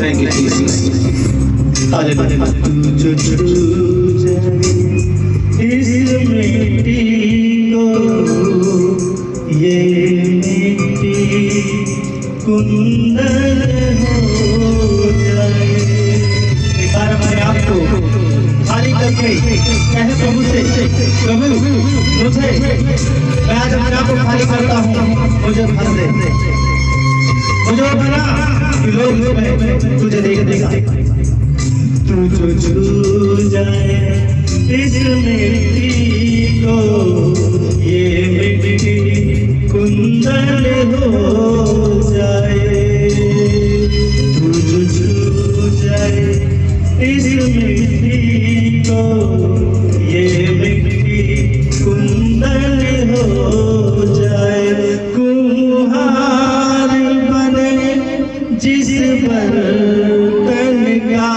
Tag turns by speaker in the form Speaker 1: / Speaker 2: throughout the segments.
Speaker 1: Thank you, Jesus. Hallelujah.
Speaker 2: जो छू जाए इस मिट्टी को, ये मिट्टी कुंदन हो जाए। एक बार अपने आप को खाली करके कहे प्रभु से, प्रभु मुझे, मैं आज अपने आप को खाली करता हूँ, मुझे भर दे, मुझे बना कि लोग तुझे देख देगा। तू जो छू जाए इस मिट्टी को, ये मिट्टी कुंदन हो जाए। तू जो छू जाए इस मिट्टी को, ये मिट्टी कुंदन हो जाए। कुम्हार बने जिस बर्तन का,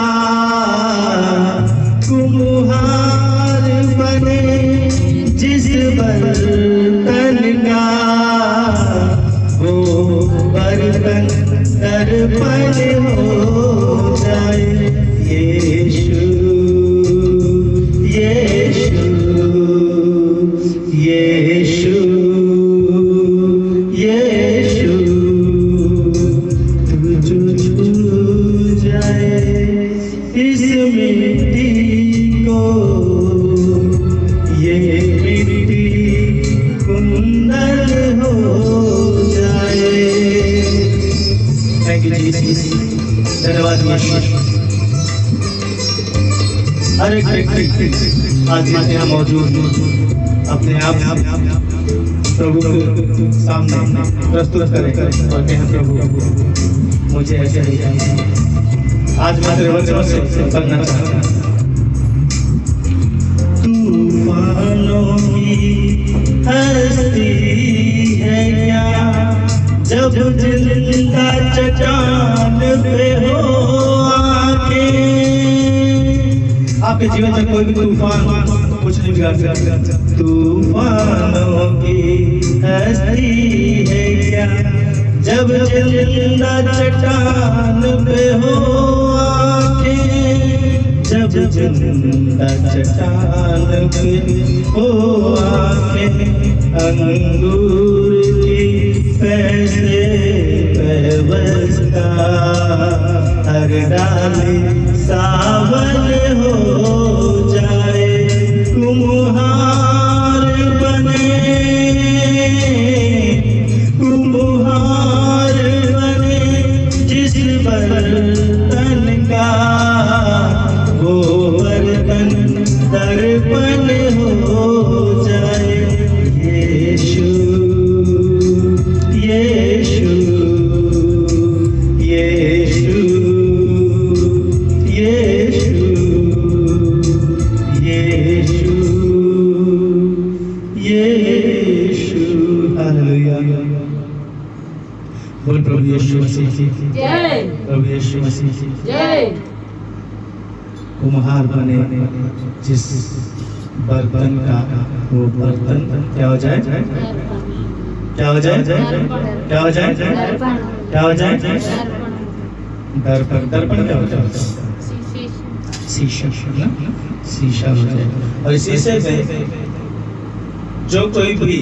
Speaker 2: कुम्हार बने जिस बर्तन का, वो बर्तन दर्पण हो जाए। यीशु यीशु यीशु यीशु, तू जो छू जाए इस मिट्टी को, ये मिट्टी कुंदन हो जाए। थैंक यू जीसस, धन्यवाद यीशु। हर एक व्यक्ति आज यहाँ मौजूद अपने आप प्रभु के सामने प्रस्तुत करें और कहें प्रभु मुझे ऐसे ही आज मैं तेरे वचन से बनना चाहता हूँ। तूफानों की हस्ती है क्या, जब जिंदा चट्टान पे हो आके। आपके जीवन में कोई भी तूफान कुछ नहीं बिगाड़ सकता। तूफानों की हस्ती है क्या, जब जिंदा चट्टान पे हो आके। जब जिंदा चट्टान पे हो आके, अंगूर की पैसे व्यवस्था, हर डाली सावन हो जाए। कुम्हार बने, कुम्हार बने जिस बर्तन का, वो बर्तन दर्पण हो जाए। यीशु यीशु यीशु यीशु यीशु यीशु, हालेलुया। बोल प्रभु यीशु मसीह की जय, प्रभु यीशु मसीह की जय। कुम्हार बने जिस बर्तन का, वो बर्तन क्या हो जाए, क्या हो जाए, क्या हो जाए, क्या हो जाए, दर्पण। दर्पण क्या हो जाए, शीशा ना, शीशा हो जाए। और शीशे में जो कोई भी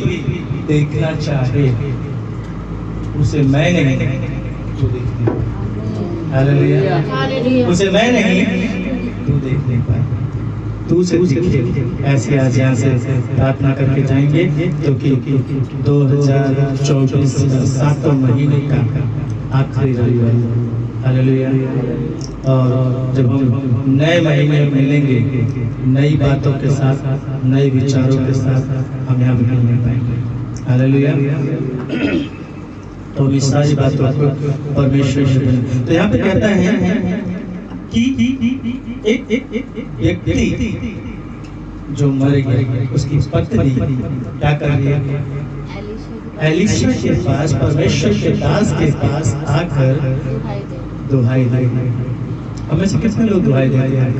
Speaker 2: देखना चाहे उसे मैं नहीं, तू देख ले। हालेलुया। उसे मैं नहीं, तू देख ले पाए, तू से दिखे। ऐसे आज यहाँ से प्रार्थना करके जाएंगे, क्योंकि 2024 7वें महीने का आखिरी रविवार। हालेलुया। और जब हम नए महीने में मिलेंगे, नई बातों के साथ, नए विचारों के साथ हम यहाँ मिल पाएंगे। हालेलुया। तो इस सारी बातों को परमेश्वर से, तो यहाँ पे कहता है कि एक व्यक्ति जो मर गया, उसकी पत्नी क्या कर रही है, एलीशा के पास, परमेश्वर के दास के पास आकर दुहाई दे। हमें से कितने लोग दुहाई देते हैं?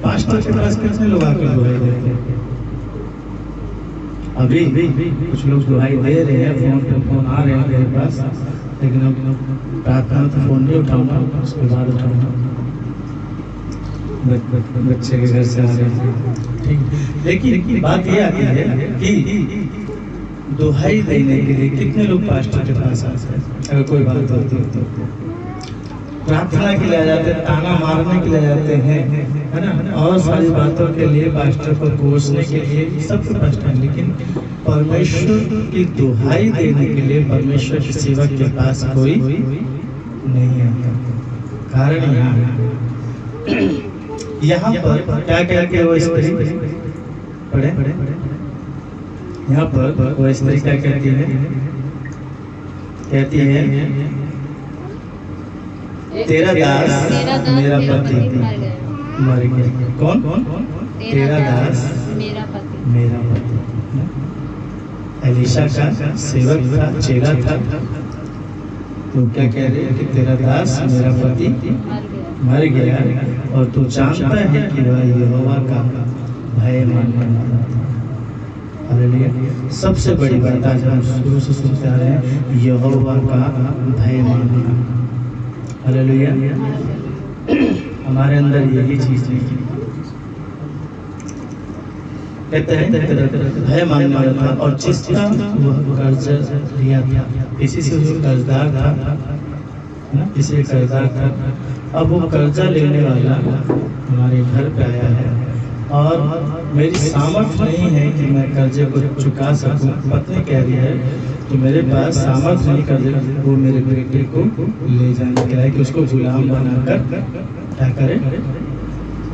Speaker 2: पास्टर के पास कितने लोग आकर दुहाई देते हैं? अभी कुछ लोग दुहाई दे रहे हैं, फोन पे फोन आ रहे हैं मेरे पास, लेकिन अब प्रार्थना तो फोन नहीं उठाऊंगा, उसके बाद उठाऊंगा। बच्चे के घर से आ रहे, ठीक। लेकिन बात ये आती है कि दुहाई देने के लिए कितने लोग पास्टर के पास आते हैं, अगर कोई बात होती है तो प्रार्थना के लिए आ जाते हैं, ताना मारने के लिए आ जाते हैं, है ना, और सारी बातों के लिए पास्टर को कोसने के लिए, सब कुछ पास्टर। लेकिन परमेश्वर की दुहाई देने के लिए परमेश्वर के सेवक के पास कोई नहीं आता। कारण यहाँ पर क्या कहते हैं वो स्त्री, पढ़े यहाँ पर वो स्त्री क्या कहती है, कहती है तेरा दास मेरा पति मर गया। कौन? तेरा दास मेरा पति। एलीशा का सेवक था, चेला था, तो क्या कह रहे हैं कि तेरा दास मेरा पति मर गया, और तू जानता है कि वह यहोवा का भय मानने वाला था। हालेलुया। सबसे बड़ी बात आज हम शुरू से सुनते आ रहे हैं, यहोवा का भय मानना। हालेलुया। हमारे अंदर यही चीज है, कहते हैं भय मानने वाला था, और जिसका वह कर्ज लिया था, किसी से जो कर्जदार था ना, किसी कर्जदार था, अब वो कर्जा लेने वाला हमारे घर पे आया है, और मेरी सामर्थ्य नहीं है कि मैं कर्जे को चुका सकूं। पत्नी कह रही है कि मेरे पास सामर्थ्य नहीं कर्जे, वो मेरे बेटे को ले जाने के लिए कि उसको गुलाम बनाकर क्या करे,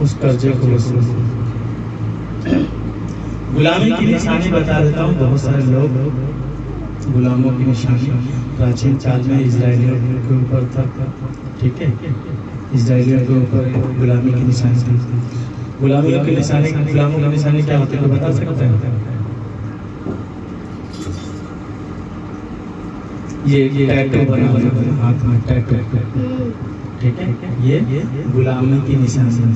Speaker 2: उस कर्जे को वसूल। गुलामी की निशानी बता देता हूँ। बहुत सारे लोग गुलामों की निशानी प्राचीन काल में इजरायलियों के ऊपर था, ठीक है, इजरायलियों के ऊपर गुलामी की निशानी थी। गुलामियों की निशानी, गुलामों की निशानी क्या होती है, तो बता सकते हैं? ये टैटू बना हुआ है हाथ में, टैटू, ठीक है, ये गुलामी की निशानी है।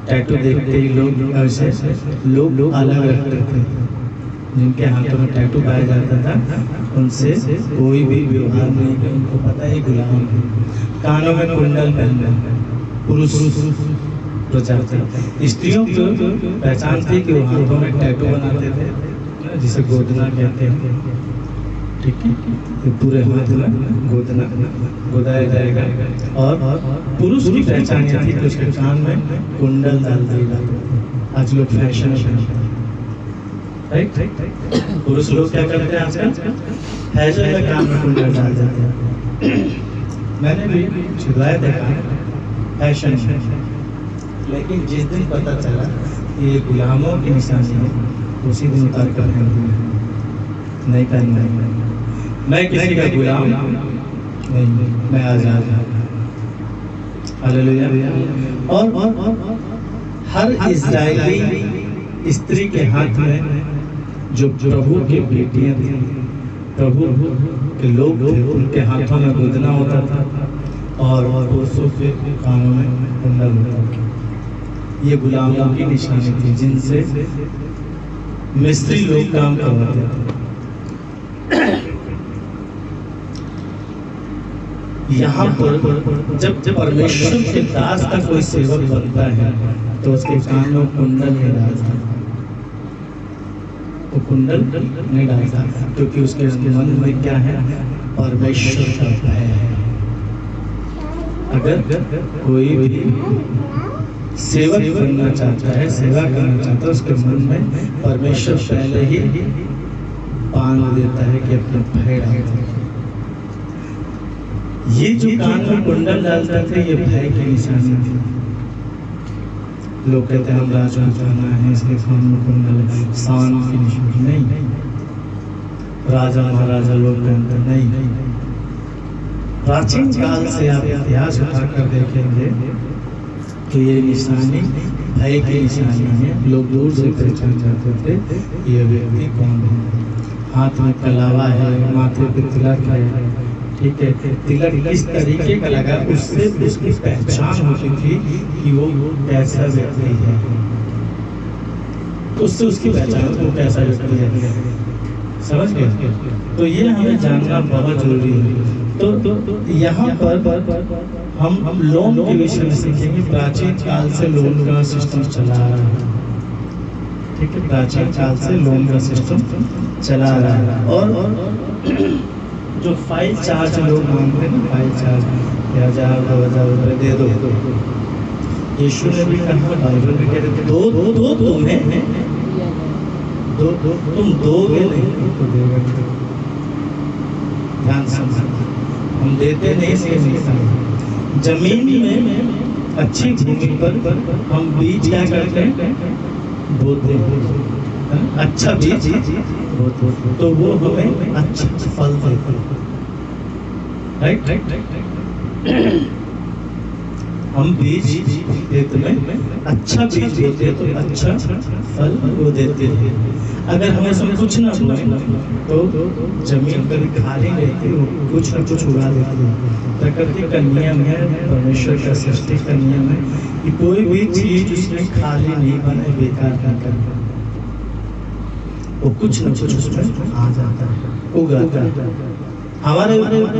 Speaker 2: टैटू देखते ही लोग ऐसे लोग अलग रखते थे, जिनके हाथों में टैटू पाया जाता था उनसे कोई भी व्यवहार नहीं किया, उनको पता है गुलाम है। कानों में कुंडल पहनना पुरुष प्रचार थे। स्त्रियों की पहचान थी कि वो हाथों में टैटू बनाते थे, जिसे गोदना कहते हैं, ठीक है, तो पूरे हाथ में गोदना गोदाया जाएगा। और पुरुष की पहचान ये थी कि उसके कान में कुंडल डाल देगा। आज लोग फैशन है, राइट, पुरुष लोग क्या करते हैं आजकल, फैशन में कान में कुंडल डाल देते हैं। मैंने भी छुड़वाया देखा फैशन, लेकिन जिस दिन पता चला ये गुलामों की निशानी है, उसी दिन उतार कर फेंक दिया, नहीं करना। मैं किसी का गुलाम नहीं, मैं आजाद हूं। हालेलुया। और हर इजरायली स्त्री के हाथ में जो प्रभु की बेटियां थी, प्रभु के लोग थे, उनके हाथों में गोदना होता था, और पुरुषों के कानों में कुंडल होता था। ये गुलामों की निशानी थी, जिनसे मिस्त्री लोग काम करवाते थे। यहाँ पर जब परमेश्वर के दास का कोई सेवक बनता है तो उसके कान में कुंडल नहीं डालता, वो कुंडल नहीं डालता, क्योंकि उसके मन में क्या है, परमेश्वर का भय है। अगर कोई भी सेवक बनना चाहता है, सेवा करना चाहता है, उसके मन में परमेश्वर पहले ही बांध देता है कि अपना भय डालता है। ये जो कान में कुंडल डालते थे, ये भय की निशानी थी। लोग कहते हैं हम राजपूताना है इसलिए कान में कुंडल है, शान की निशानी नहीं। राजा महाराजा लोग पहनते नहीं। प्राचीन काल से आप इतिहास उठाकर देखेंगे तो ये निशानी भय की निशानी है। लोग दूर से पहचान जाते थे ये व्यक्ति कौन है। हाथ में कलावा है, माथे पे तिलक है, ठीक है, तिलक किस तरीके का लगा, उससे उसकी पहचान होती थी कि वो कैसा व्यक्ति है, उससे उसकी पहचान वो कैसा व्यक्ति है। समझ गए? तो ये हमें जानना बहुत जरूरी है। तो यहाँ पर हम लोन के विषय में सीखेंगे। प्राचीन काल से लोन का सिस्टम चला आ रहा है, ठीक है, प्राचीन काल से लोन का सिस्टम चला आ रहा है। और जो फाइल चार्ज लोग मांगते हैं ना, फाइल चार्ज 1000 2000 रुपये दे दो, यीशु ने भी कहा, बाइबल में कहते थे दो तुम्हें दो तुम दोगे नहीं तो देगा। ध्यान से हम देते नहीं से जमीन में अच्छी भूमि पर हम बीज क्या करते हैं, बोते हैं, अच्छा बीज बोते, तो वो हमें अच्छा फल देते हैं। राइट, हम बीज देते में अच्छा बीज बोते हैं तो अच्छा फल वो देते हैं। अगर हमें सब कुछ ना हुआ तो जमीन कभी खाली रहती, वो कुछ ना कुछ उगा देती है। प्रकृति का नियम है, परमेश्वर का सृष्टि का नियम है कि कोई भी चीज उसमें खाली नहीं बने, बेकार ना करे, वो कुछ ना कुछ उसमें आ जाता है, उगाता है। हमारे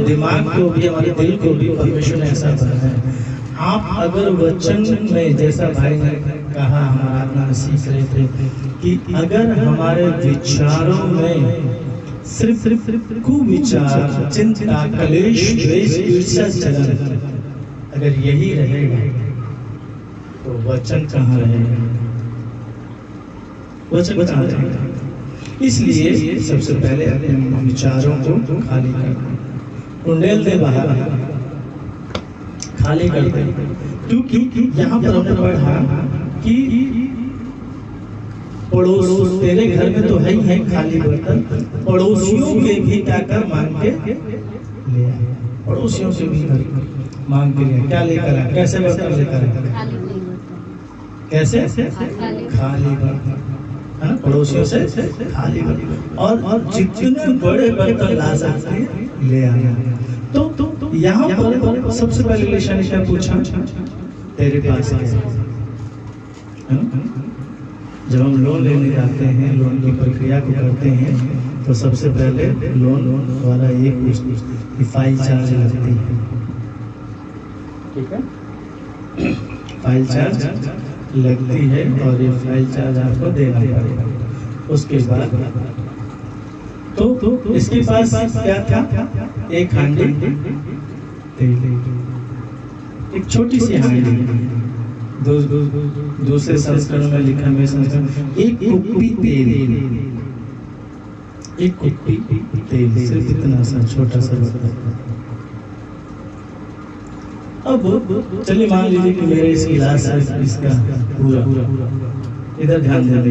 Speaker 2: दिमाग को भी, हमारे दिल को भी परमेश्वर ने ऐसा बनाया है। आप अगर वचन में, जैसा भाई ने कहा, हमारा आत्मा सीख रहे थे कि अगर हमारे विचारों में सिर्फ कुविचार, चिंता, कलेश, द्वेष, ईर्ष्या, जलन, अगर यही रहेगा तो वचन कहाँ रहेगा? वचन कहाँ रहेगा? इसलिए सबसे पहले अपने विचारों को खाली कर, उंडेल दे बाहर, खाली कर दे। क्योंकि यहाँ पर हमने पढ़ा कि पड़ोस, तेरे घर में तो है ही है खाली बर्तन, पड़ोसियों के भी क्या कर मांग के ले आए। पड़ोसियों से भी मांग के ले, क्या लेकर आए? कैसे बर्तन लेकर आए? कैसे? खाली बर्तन, है ना, पड़ोसियों से खाली बर्तन। और जितने बड़े बर्तन ला सकते हैं ले आए। तो यहाँ पर सबसे पहले ईशा ने क्या पूछा? तेरे पास है? जब हम लोन लेने जाते हैं, लोन की प्रक्रिया को करते हैं, तो सबसे पहले लोन वाला ये पूछते कि फाइल चार्ज लगती है, ठीक है, फाइल चार्ज लगती है और ये फाइल चार्ज आपको देना पड़ेगा। उसके बाद तो इसके पास क्या था? एक हांडी तेल, एक छोटी सी हांडी, दूसरे संस्करण में लिखा है, एक कुप्पी तेल, एक कुप्पी तेल, सिर्फ इतना सा छोटा सा बर्तन। अब चलिए मान लीजिए कि मेरे इस गिलास से इसका पूरा, इधर ध्यान दे,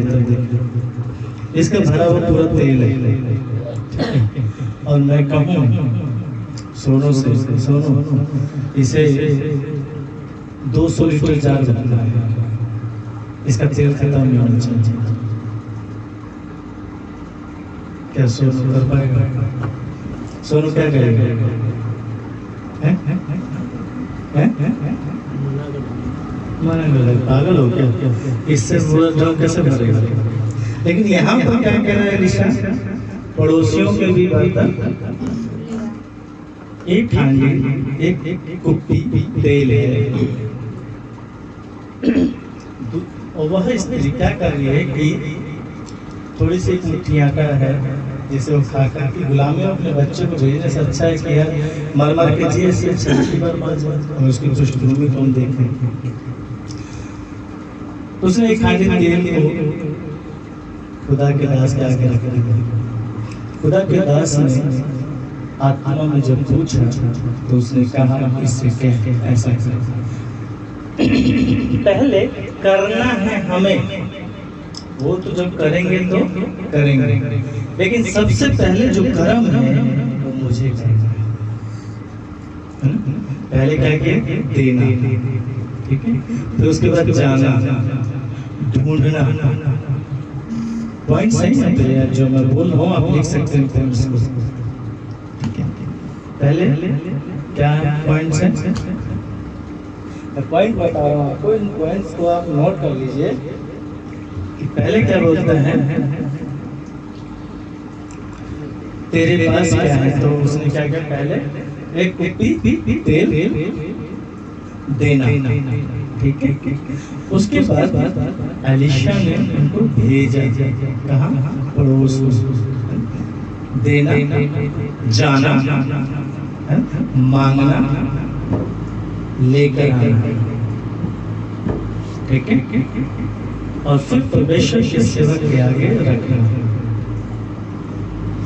Speaker 2: इसका भरा हुआ पूरा तेल है, और मैं कहूँ सोनू से, सोनू इसे 200 लीटर जार रखना है, इसका तेल खत्म नहीं होना चाहिए। क्या सोनू कर पाएगा? सोनू क्या करेगा? पागल हो क्या? इससे पूरा ड्रम कैसे भरेगा? लेकिन यहाँ पर क्या कह रहा है ईशा? पड़ोसियों के भी बर्तन, एक हांडी, एक कुप्पी तेल है। और वह स्त्री क्या कर रही है कि थोड़ी सी मुट्ठी आटा है, जिसे वो खाकर की गुलामी अपने बच्चे को भेजने से अच्छा है कि यार मर मर के जिए से अच्छी बर्बाद और उसकी पृष्ठभूमि को हम देखें। उसने एक हांडी तेल को खुदा के दास के आगे रख दिया। खुदा के दास ने आत्मा में जब पूछा तो उसने कहा इससे क्या ऐसा पहले करना है हमें, वो तो जब करेंगे तो करेंगे, लेकिन सबसे पहले जो कर्म है वो मुझे करना है। पहले क्या किया? देना, ठीक है, फिर उसके बाद जाना, ढूंढना। पॉइंट सही है यार, जो मैं बोल रहा हूँ आप लिख सकते हैं पॉइंट्स को, ठीक है। पहले क्या पॉइंट्स हैं? पॉइंट बता रहा हूँ आपको, इन पॉइंट्स को आप नोट कर लीजिए कि पहले क्या बोलते हैं? तेरे पास क्या है? तो उसने क्या किया, पहले एक कुप्पी तेल देना, ठीक है। उसके बाद एलिशा ने उनको भेजा, कहाँ? पड़ोस देना, जाना, मांगना, लेकर आना, ठीक है। और फिर परमेश्वर के सेवक के आगे रखना।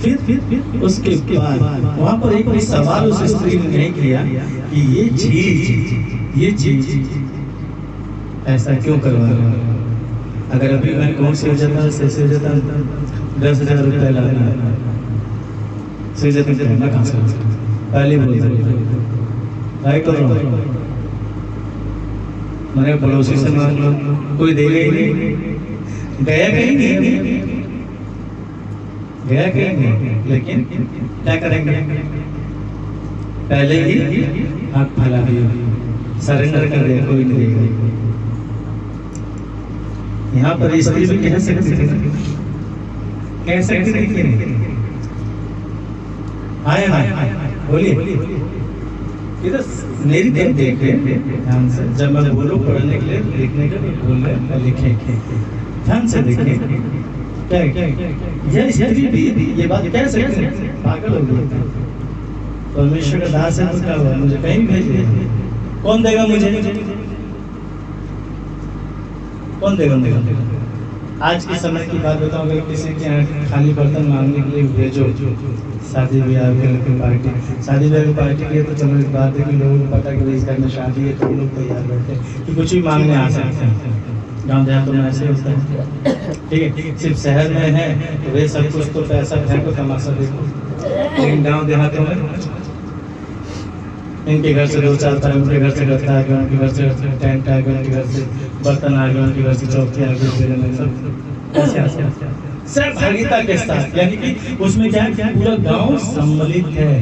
Speaker 2: फिर उसके बाद वहां पर एक सवाल उस स्त्री ने नहीं किया कि ये चीज ऐसा क्यों करवा रहा है? अगर अभी मैं कौन से हो जाता 10,000 रुपये लाना कहाँ से पहले बोल राइट करो, मैंने पड़ोसी से मांग लो, कोई देगा ही नहीं, गया कहीं नहीं, लेकिन क्या करेंगे? पहले ही हाथ फैला दिया, सरेंडर कर दिया, कोई नहीं देगा। यहाँ पर स्त्री भी कह सकती थी, बोलिए इधर मेरी तरफ देखे ध्यान से, जब मैं बोलूं पढ़ने के लिए, लिखने के लिए बोल रहे लिखे, ध्यान से देखे। क्या यह स्त्री भी ये बात कह सकती है? पागल हो गई, परमेश्वर का दास है तो क्या हुआ, मुझे कहीं भेज दिया, कौन देगा मुझे? कौन देगा? आज के समय की बात बताऊं, अगर किसी के यहाँ खाली बर्तन मांगने के लिए भेजो, शादी ब्याह की पार्टी की है, तो चलो इस बात है कि लोगों को पता कि इस घर में शादी है, तो लोग तैयार बैठे कि कुछ भी मांगने आ सकते हैं। गाँव देहात में ऐसे होता है, ठीक है। सिर्फ शहर में है तो वे सब कुछ तो पैसा फेंको, तमाशा देखो, लेकिन गाँव देहातों में इनके घर से 2-4 था, उनके घर से गत्ता आ गया, उनके घर से टेंट आ गया, उनके घर से बर्तन आ गया, उनके घर से चौकी आ गई, सब भागीदारी के साथ, यानी कि उसमें क्या पूरा गांव सम्मिलित है,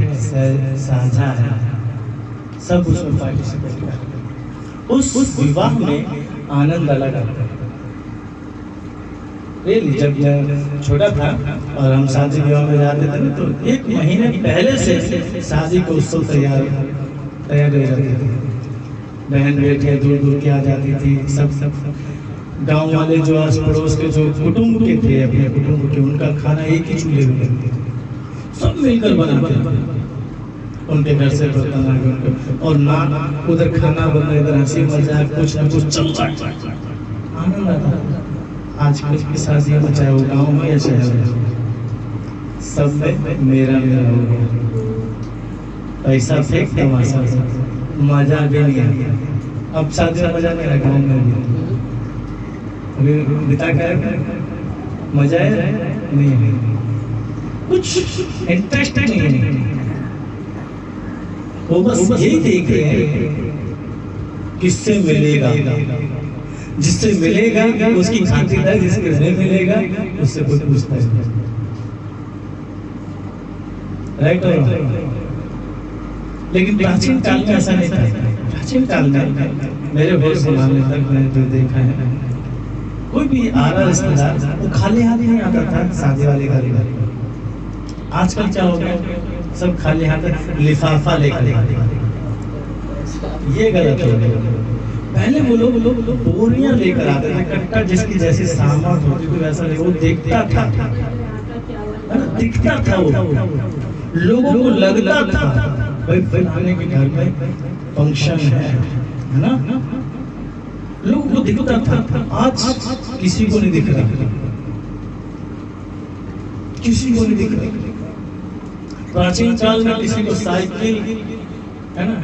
Speaker 2: साझा है, सब उसमें पार्टिसिपेट कर रहे हैं। उस विवाह में आनंद अलग आता है। जब मैं छोटा था और हम शादी विवाह में जाते थे तो 1 महीने पहले से शादी को उत्सव तैयार हो जाती थी। बहन बेटियां दूर के आ जाती थी, सब गांव वाले जो आस पड़ोस के जो कुटुंब के थे, अपने कुटुंब के, उनका खाना एक ही चूल्हे में बनते थे, सब मिलकर बनाते थे। उनके घर से बर्तन आ गए और ना उधर खाना बन रहा, इधर हंसी मजाक कुछ न कुछ चलता, आनंद आता। आज की शादियों में, चाहे वो गाँव में या शहर में, सब में मेरा हो गया, पैसा फेंक तमाशा, मजा भी नहीं आया। अब शादी में मजा मेरा गाँव में भी अभी बिता कर मजा नहीं, कुछ इंटरेस्ट नहीं है, वो बस यही देख रहे हैं किससे मिलेगा, जिससे मिलेगा उसकी खातिरदारी, जिससे नहीं मिलेगा उससे कोई पूछता है, राइट और लेकिन प्राचीन काल में ऐसा नहीं था। प्राचीन काल में मेरे बहुत जमाने तक मैंने जो देखा है, कोई भी आ रहा रिश्तेदार वो खाली हाथ नहीं आता था शादी वाले घर में। आजकल क्या हो गया, सब खाली हाथ लिफाफा लेकर, ये गलत हो गया। पहले वो लोग बोरियां लेकर आते थे, कट्टा जिसकी जैसी सामर्थ होती थी वैसा नहीं, वो दिखता था, दिखता था, वो लोगों को लगता था भाई फलाने के घर में फंक्शन है ना, लोगों को दिखता था। आज किसी को नहीं दिख रहा, किसी को नहीं दिख रहा। प्राचीन काल में किसी को साइकिल है ना,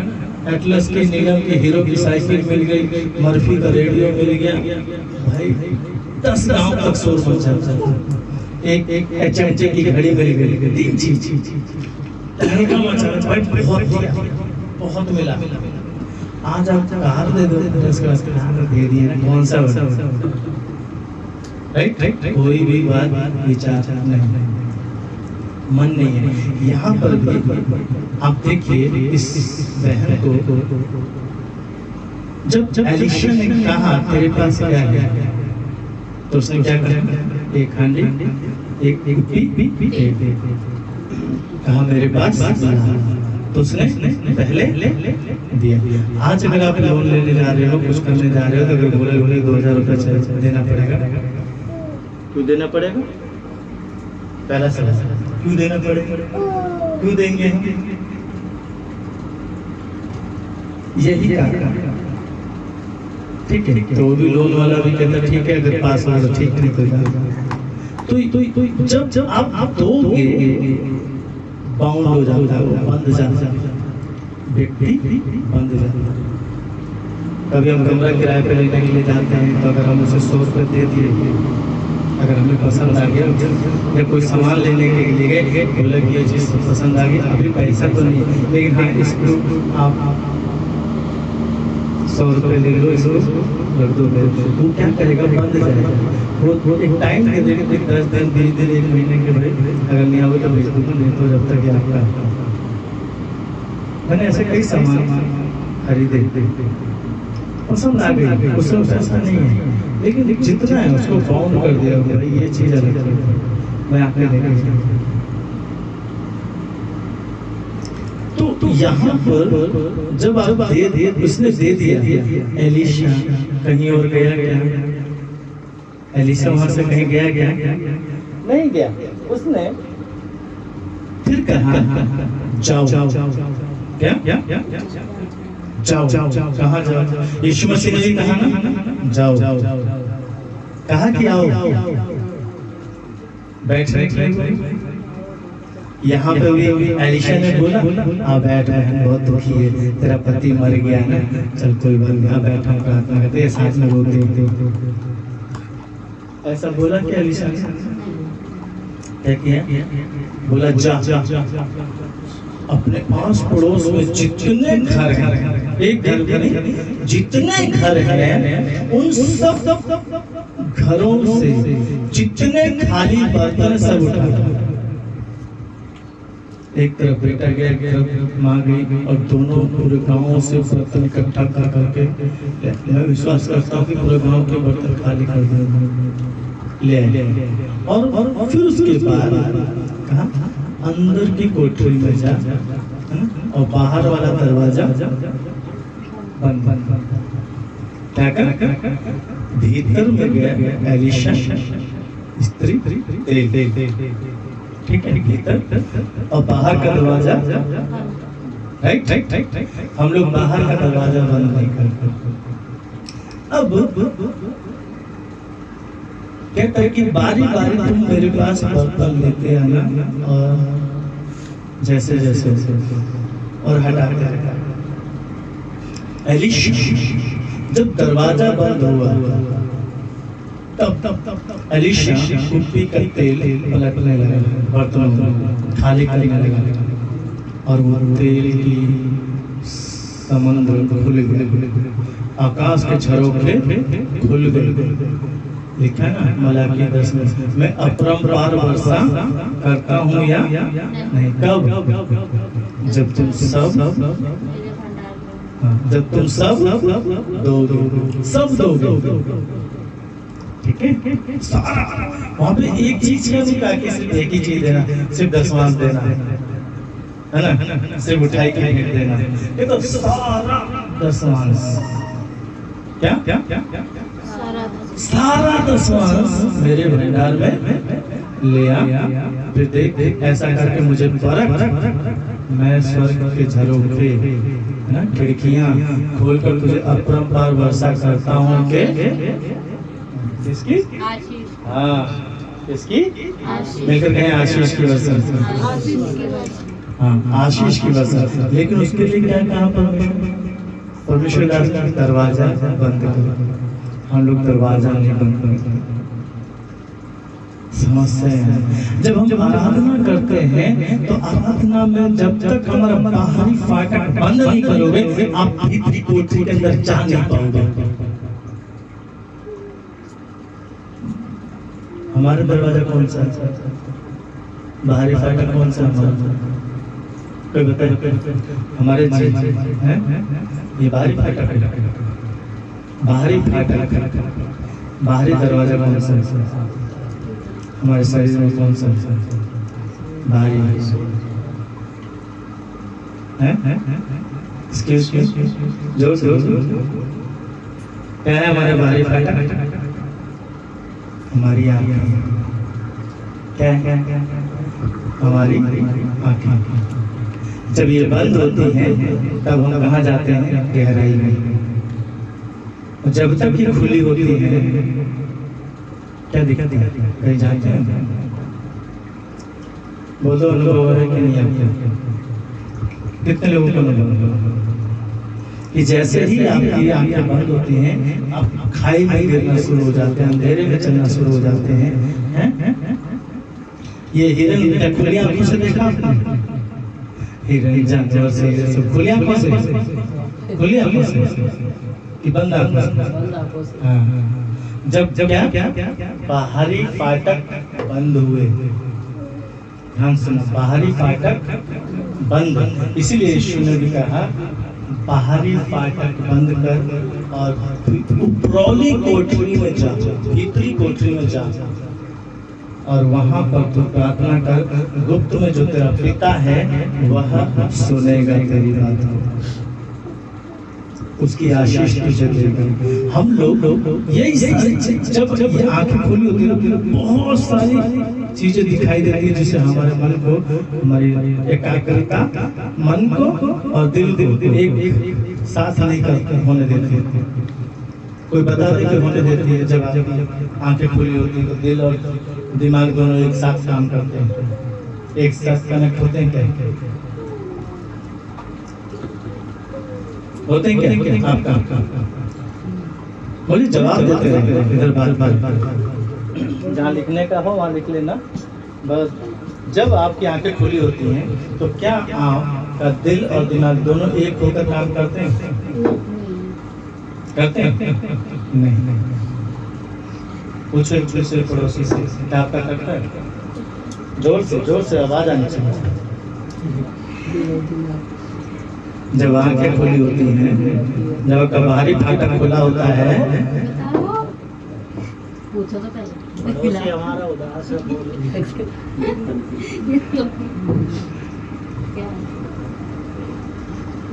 Speaker 2: एटलस की, नीलम की, हीरो की साइकिल मिल गई, मर्फी का रेडियो मिल गया, भाई 10 गांव तक शोर मचा था। एक HMT की घड़ी मिल गई, 3 चीज तहलका मचा भाई, बहुत मिला। आज आप कार दे दो, दे दिए, कौन सा राइट, कोई भी बात विचार नहीं, मन नहीं है। यहाँ पर भी आप देखिए इस बहन को, जब एलिशा ने कहा तेरे पास क्या है, तो उसने क्या कहा, एक हांडी, एक कुप्पी, कहा मेरे पास तो उसने पहले दिया। आज अगर आप लोन लेने जा रहे हो, कुछ करने जा रहे हो, तो अगर बोले 2000 रुपये देना पड़ेगा, क्यों देना पड़ेगा? पहला सवाल क्यों देना पड़ेगा, क्यों देंगे? यही ठीक है, तो भी लोन वाला भी कहता ठीक है, अगर पास हो तो ठीक, नहीं तो जब आप दोगे बाउंड हो जाता है, वो बंद जाता है, व्यक्ति बंद जाता है। कभी हम कमरा किराए पे लेने के लिए जाते हैं, तो अगर हम उसे 100 रुपये दे दिए, अगर हमें पसंद आ गया, या कोई सामान लेने के लिए गए, बोले कि ये चीज़ पसंद आ गई, अभी पैसा तो नहीं है, लेकिन हाँ इसको आप 100 रुपये ले लो, इसको रख दो, वो क्या करेगा? बंद जाएगा। वो एक टाइम दे देगा, 10 दिन 20 दिन 1 महीने के भाई, अगर नहीं आओगे तो भेज दूँगा, नहीं तो जब तक ये आपका। मैंने ऐसे कई सामान खरीदे, पसंद आ गई, उससे ऐसा नहीं है, लेकिन जितना है उसको बाउंड कर दिया, भाई ये चीज़ अलग है, मैं आपने देखा। तो यहाँ पर जब आप दे उसने दे दिया, एलिशा कहीं और गया क्या? एलिशा वहां से कहीं गया नहीं गया, उसने फिर कहा जाओ। क्या जाओ? कहाँ जाओ? यीशु मसीह ने कहा ना जाओ, कहा कि आओ, बैठ। यहाँ पे भी एलिशा ने बोला हाँ बैठ, बहुत दुखी है, तेरा पति मर गया ना, चल कोई बात नहीं, बैठा प्रार्थना करते, साथ में रोते। ऐसा बोला कि एलिशा ने क्या किया? बोला जा अपने आस पड़ोस में जितने घर हैं, एक घर नहीं, जितने घर हैं, उन सब घरों से जितने खाली बर्तन सब उठा। एक तरफ बेटा गया, एक तरफ माँ गई, और दोनों पूरे गांव से बर्तन इकट्ठा कर करके, मैं विश्वास करता हूँ कि पूरे गांव के बर्तन खाली कर दिए, ले आए। और फिर उसके बाद कहा अंदर की कोठरी में जा, और बाहर वाला दरवाजा बंद। क्या कर? भीतर में गया एलिशा, स्त्री, ठीक है, भीतर, और बाहर का दरवाजा राइट। हम लोग बाहर का दरवाजा बंद नहीं करते। अब कहता है कि बारी बारी तुम मेरे पास बर्तन लेते आना, और जैसे और हटाते। एलिशा जब दरवाजा बंद हुआ, तब एलिशा कुप्पी का तेल पलटने लगा, बर्तनों खाली करने लगा, और वो तेल की समुद्र खुल गए, आकाश के झरोखे खुल गए। लिखा है ना मलाकी 10 में, मैं अपरंपार वर्षा करता हूँ या नहीं? कब? जब तुम सब दोगे, सब दोगे, ठीक है। सारा वहाँ पे एक चीज का नहीं कहा कि सिर्फ एक ही चीज देना, सिर्फ दशमांश देना है ना, सिर्फ उठाई के भेंट देना, ये तो सारा दशमांश। क्या सारा दशमांश मेरे भंडार में ले आ। फिर देख ऐसा करके मुझे परख, मैं स्वर्ग के झरोखे ना खिड़कियां खोलकर तुझे अपरंपार वर्षा करता हूँ के किसकी? हाँ, किसकी? मिलकर कहें आशीष की वर्षा। हाँ, आशीष की वर्षा। लेकिन उसके लिए क्या कहा परमेश्वर दास का दरवाजा बंद करो। हम लोग दरवाजा नहीं बंद करते। समस्या है जब हम आराधना करते हैं, तो आराधना में जब तक हमारा बाहरी फाटक बंद नहीं करोगे, आप भीतरी कोठरी के अंदर जा नहीं पाओगे। हमारा दरवाजा कौन सा है? बाहरी फाटक कौन सा हमारा? कोई बताए? हमारे हैं ये बाहरी फाटक है। बाहरी फाटक, बाहरी दरवाजा कौन सा है? हमारे शरीर में कौन सा? भारी हैं एक्सक्यूज जोर से क्या है हमारे भारी फाटक? हमारी आँखें। क्या है? हमारी आँखें। जब ये बंद होती हैं तब हम कहाँ जाते हैं? गहराई में। जब तक ये खुली होती है क्या दिक्कत है? कहीं जाते हैं? बोलो अनुभव है कि नहीं आपको? कितने लोगों को अनुभव कि जैसे ही आपकी आंखें बंद होती हैं आप खाई में गिरना शुरू हो जाते हैं, अंधेरे में चलना शुरू हो जाते हैं? ये हिरन खुली आंखों से देखा आपने? हिरन जानवर से सब खुली आंखों से कि बंद आंखों से? हाँ। जब क्या बाहरी फाटक बंद हुए, ध्यान सुनो, बाहरी फाटक बंद, इसीलिए यीशु ने भी कहा बाहरी फाटक बंद कर और उपरौली कोठरी में जा, भीतरी कोठरी में जा और वहां पर तू प्रार्थना कर, गुप्त में जो तेरा पिता है वह सुनेगा तेरी बात को, उसकी आशीष तुझे देगा। हम लोग यही जब ये आंखें खुली होती है बहुत सारी चीजें दिखाई देती है जिससे हमारे मन को, हमारी एकाग्रता मन को और दिल को एक साथ नहीं करते होने देते। कोई बता दे कि होने देती है जब आंखें खुली होती है तो दिल और दिमाग दोनों एक साथ काम करते हैं, एक साथ कनेक्ट होते हैं। क्या होते हैं? क्या आपका बोलिए, जवाब देते हैं इधर बार जहाँ लिखने का हो वहाँ लिख लेना बस। जब आपकी आंखें खुली होती हैं तो क्या आपका दिल और दिमाग दोनों एक होकर काम करते हैं? नहीं। पूछो एक दूसरे पड़ोसी से, क्या आपका करता है? जोर से आवाज आनी चाहिए। जब आंखें खुली होती हैं, जब आपका बाहरी फाटक खुला होता है,
Speaker 3: पूछो तो पहले।
Speaker 2: हमारा उदास है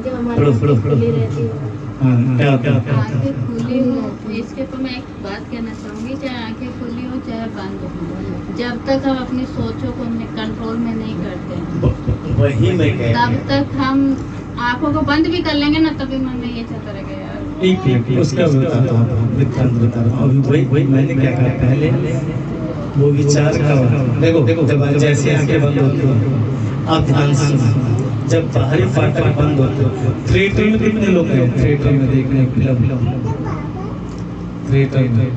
Speaker 3: जब हमारी खुली रहती है,
Speaker 2: आंखें
Speaker 3: खुली हो, इसके ऊपर मैं एक बात कहना चाहूँगी, चाहे आंखें खुली हो चाहे बंद हो, जब तक हम अपनी सोचों को कंट्रोल में नहीं करते
Speaker 2: वही मैं कह,
Speaker 3: तब तक हम आंखों को बंद भी कर लेंगे ना तभी मन में ये चलता रहेगा यार।
Speaker 2: उसका बताता हूँ अभी वही मैंने क्या कहा पहले, वो विचार का देखो जब जैसे आंखें बंद होती हैं आप ध्यान से, जब बाहरी फाटक बंद होते हो, थिएटर में कितने लोग हैं थिएटर में देखने फिल्म? थिएटर में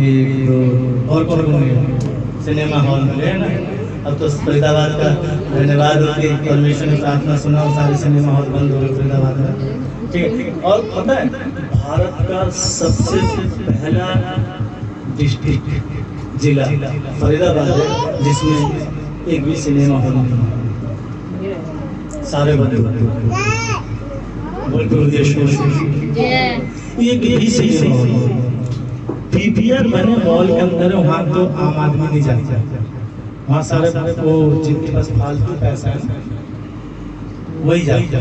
Speaker 2: एक दो और कौन है? सिनेमा हॉल में है ना। अब तो फरीदाबाद का धन्यवाद हो कि परमेश्वर ने प्रार्थना सुना और सारे सिनेमा हॉल बंद हो गए फरीदाबाद में। ठीक है। और पता है भारत का सबसे पहला डिस्ट्रिक्ट जिला फरीदाबाद है जिसमें एक भी सिनेमा हॉल नहीं, सारे बंद हो गए। एक भी सिनेमा हॉल पीपीआर बने मॉल के अंदर, वहाँ तो आम आदमी नहीं जाता, वहाँ सारे वो जिनके पास फालतू पैसा है वही जाते,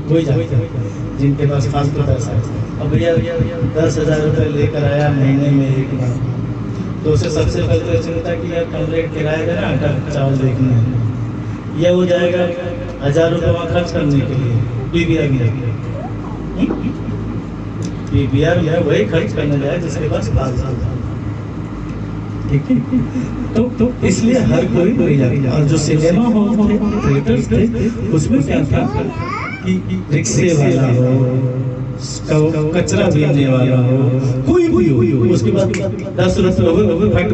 Speaker 2: वही जाते जिनके पास फालतू पैसा है। अब भैया 10,000 रुपये लेकर आया महीने में एक बार, तो उसे सबसे पहले चिंता की यार कमरे किराया देना, आटा चावल देखना है, यह हो जाएगा 1,000 रुपये वहाँ खर्च करने के लिए। पीपीआर में वही खर्च करने जाए जिसके पास फालतू, ठीक है। तो इसलिए हर कोई नहीं जाता। और जो सिनेमा हॉल थे, थिएटर्स थे, उसमें क्या था कि रिक्शे वाला हो, कचरा बीनने वाला हो, कोई भी हो, उसके बाद 10 रुपये फट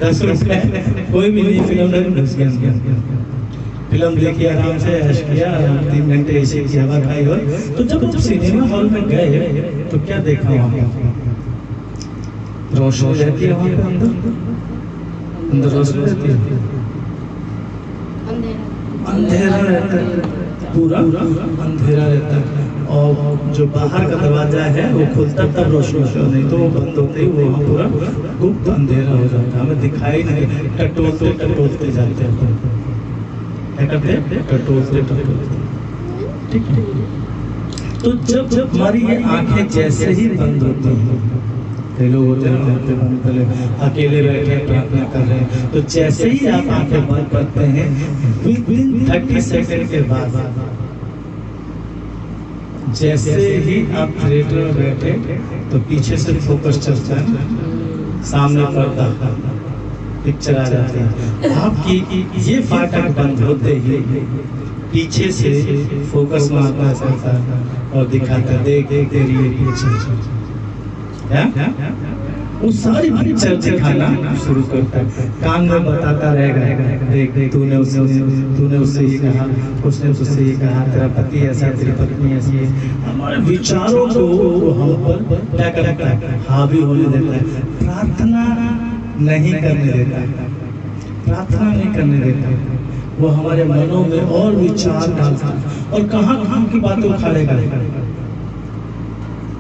Speaker 2: 10 रुपये कोई भी नहीं, फिल्म देखी आराम से, ऐश किया, 3 घंटे ऐसे की हवा खाई। हो तो जब आप सिनेमा हॉल में गए तो क्या देखा वहाँ पर? रोशनी रहती है वहाँ पे, अंदर रोशनी रहती है, अंधेरा रहता है। पूरा अंधेरा रहता है, और जो बाहर का दरवाजा है वो खुलता तब रोशनी होता है, नहीं तो वो बंद होते ही वो वहाँ पूरा गुप्त अंधेरा हो जाता है, हमें दिखाई नहीं, टटोलते टटोलते जाते हैं, क्या करते हैं, टटोलते टटोलते। ठीक है, तो जब हमारी ये आंखें जैसे ही बंद होती हैं, कई लोग होते हैं अकेले बैठे प्रार्थना कर रहे हैं, तो जैसे ही आप आंखें बंद करते हैं विदिन 30 सेकंड के बाद, जैसे ही आप थिएटर में बैठे तो पीछे से फोकस चलता है, सामने पर्दा, पिक्चर आ जाती है, आपकी ये फाटक बंद होते ही पीछे से फोकस मारना चलता है और दिखाता है, देख देख तेरी ये पीछे, वो सारी पिक्चर दिखाना शुरू करता है, कान में बताता रहेगा, देख देख तूने उससे ये कहा, उसने उससे ये कहा, तेरा पति ऐसा, तेरी पत्नी ऐसी है। हमारे विचारों को हम पर क्या करता है, हावी होने देता है, प्रार्थना नहीं करने देता है, प्रार्थना नहीं करने देता है, वो हमारे मनों में और विचार डालता है, और कहाँ कहाँ की बातें उखाड़ेगा,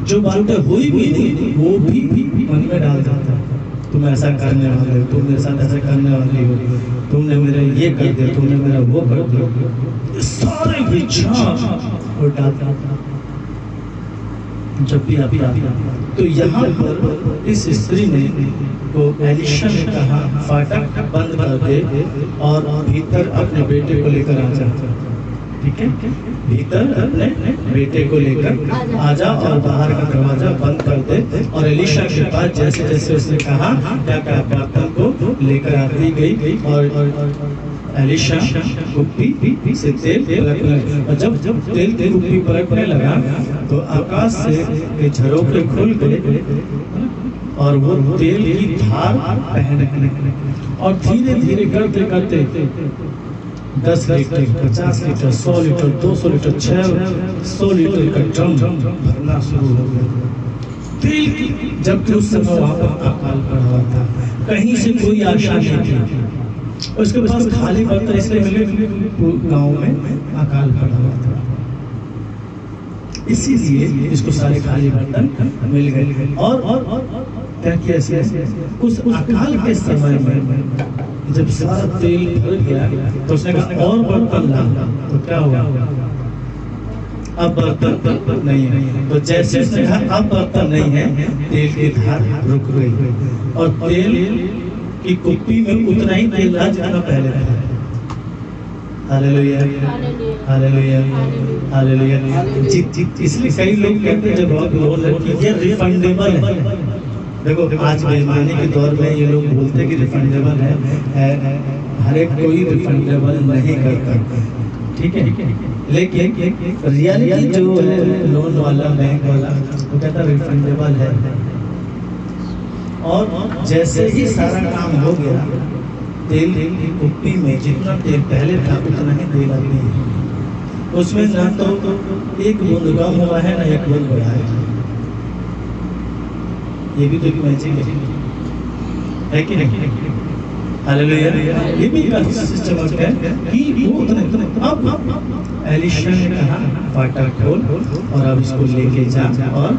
Speaker 2: जो बातें हुई भी नहीं वो भी मन में डाल देता है, तुम ऐसा करने वाले हो, तुम मेरे साथ ऐसा करने वाली हो, तुमने मेरा ये कर दिया, तुमने मेरा वो कर दिया, सारे विचार और डालता। जब भी आप तो यहाँ पर इस स्त्री ने को एलिशा ने कहा फाटक बंद कर दे और भीतर अपने बेटे को लेकर आ जा, ठीक है, भीतर अपने बेटे को लेकर आजा और बाहर का दरवाजा बंद कर दे। और एलिशा के पास जैसे जैसे उसने कहा क्या क्या बर्तन को लेकर आती गई, और एलिशा कुप्पी से तेल पलटने लगा, और जब तेल कुप्पी पलटने लगा तो आकाश से झरोखे खुल गए और वो तेल की धार बहने लगी, और धीरे धीरे करते करते 10 litre, 50 litre, 100 litre, 200 litre, 600 litre का ड्रम भरना शुरू हो गया तेल की। जबकि उस समय वहाँ पर अकाल पड़ा हुआ था, कहीं से कोई आशा नहीं थी, उसके पास खाली बर्तन इसलिए मिले गाँव में अकाल पड़ा हुआ था, इसीलिए इसको सारे खाली बर्तन मिल गए। और क्या किया ऐसे उस अकाल के समय में जब सारा तेल भर गया तो उसने कहा और बर्तन ला, तो क्या हुआ, अब बर्तन नहीं है, तो जैसे उसने कहा अब बर्तन नहीं है, तेल की धार रुक गई और तेल की कुप्पी में उतना ही तेल था जितना पहले था। Hallelujah, hallelujah, hallelujah. इसलिए कई लोग कहते हैं जब बहुत लोन लड़की ये रिफंडेबल है, देखो आज बेईमानी के दौर में ये लोग बोलते हैं कि रिफंडेबल है, हर एक कोई रिफंडेबल नहीं करता, ठीक है, लेकिन रियलिटी जो है लोन वाला बैंक वाला वो कहता रिफंडेबल है। और जैसे ही सारा काम हो गया तेल की कुप्पी में जितना तेल पहले था उतना ही तेल अभी है, उसमें ना तो एक बूंद कम हुआ है ना एक बूंद बढ़ा है, ये भी तो मैजिक है कि नहीं? हालेलुया, ये भी चमक है कि वो उतने अब एलिशा ने कहा फाटक खोल और अब इसको लेके जा और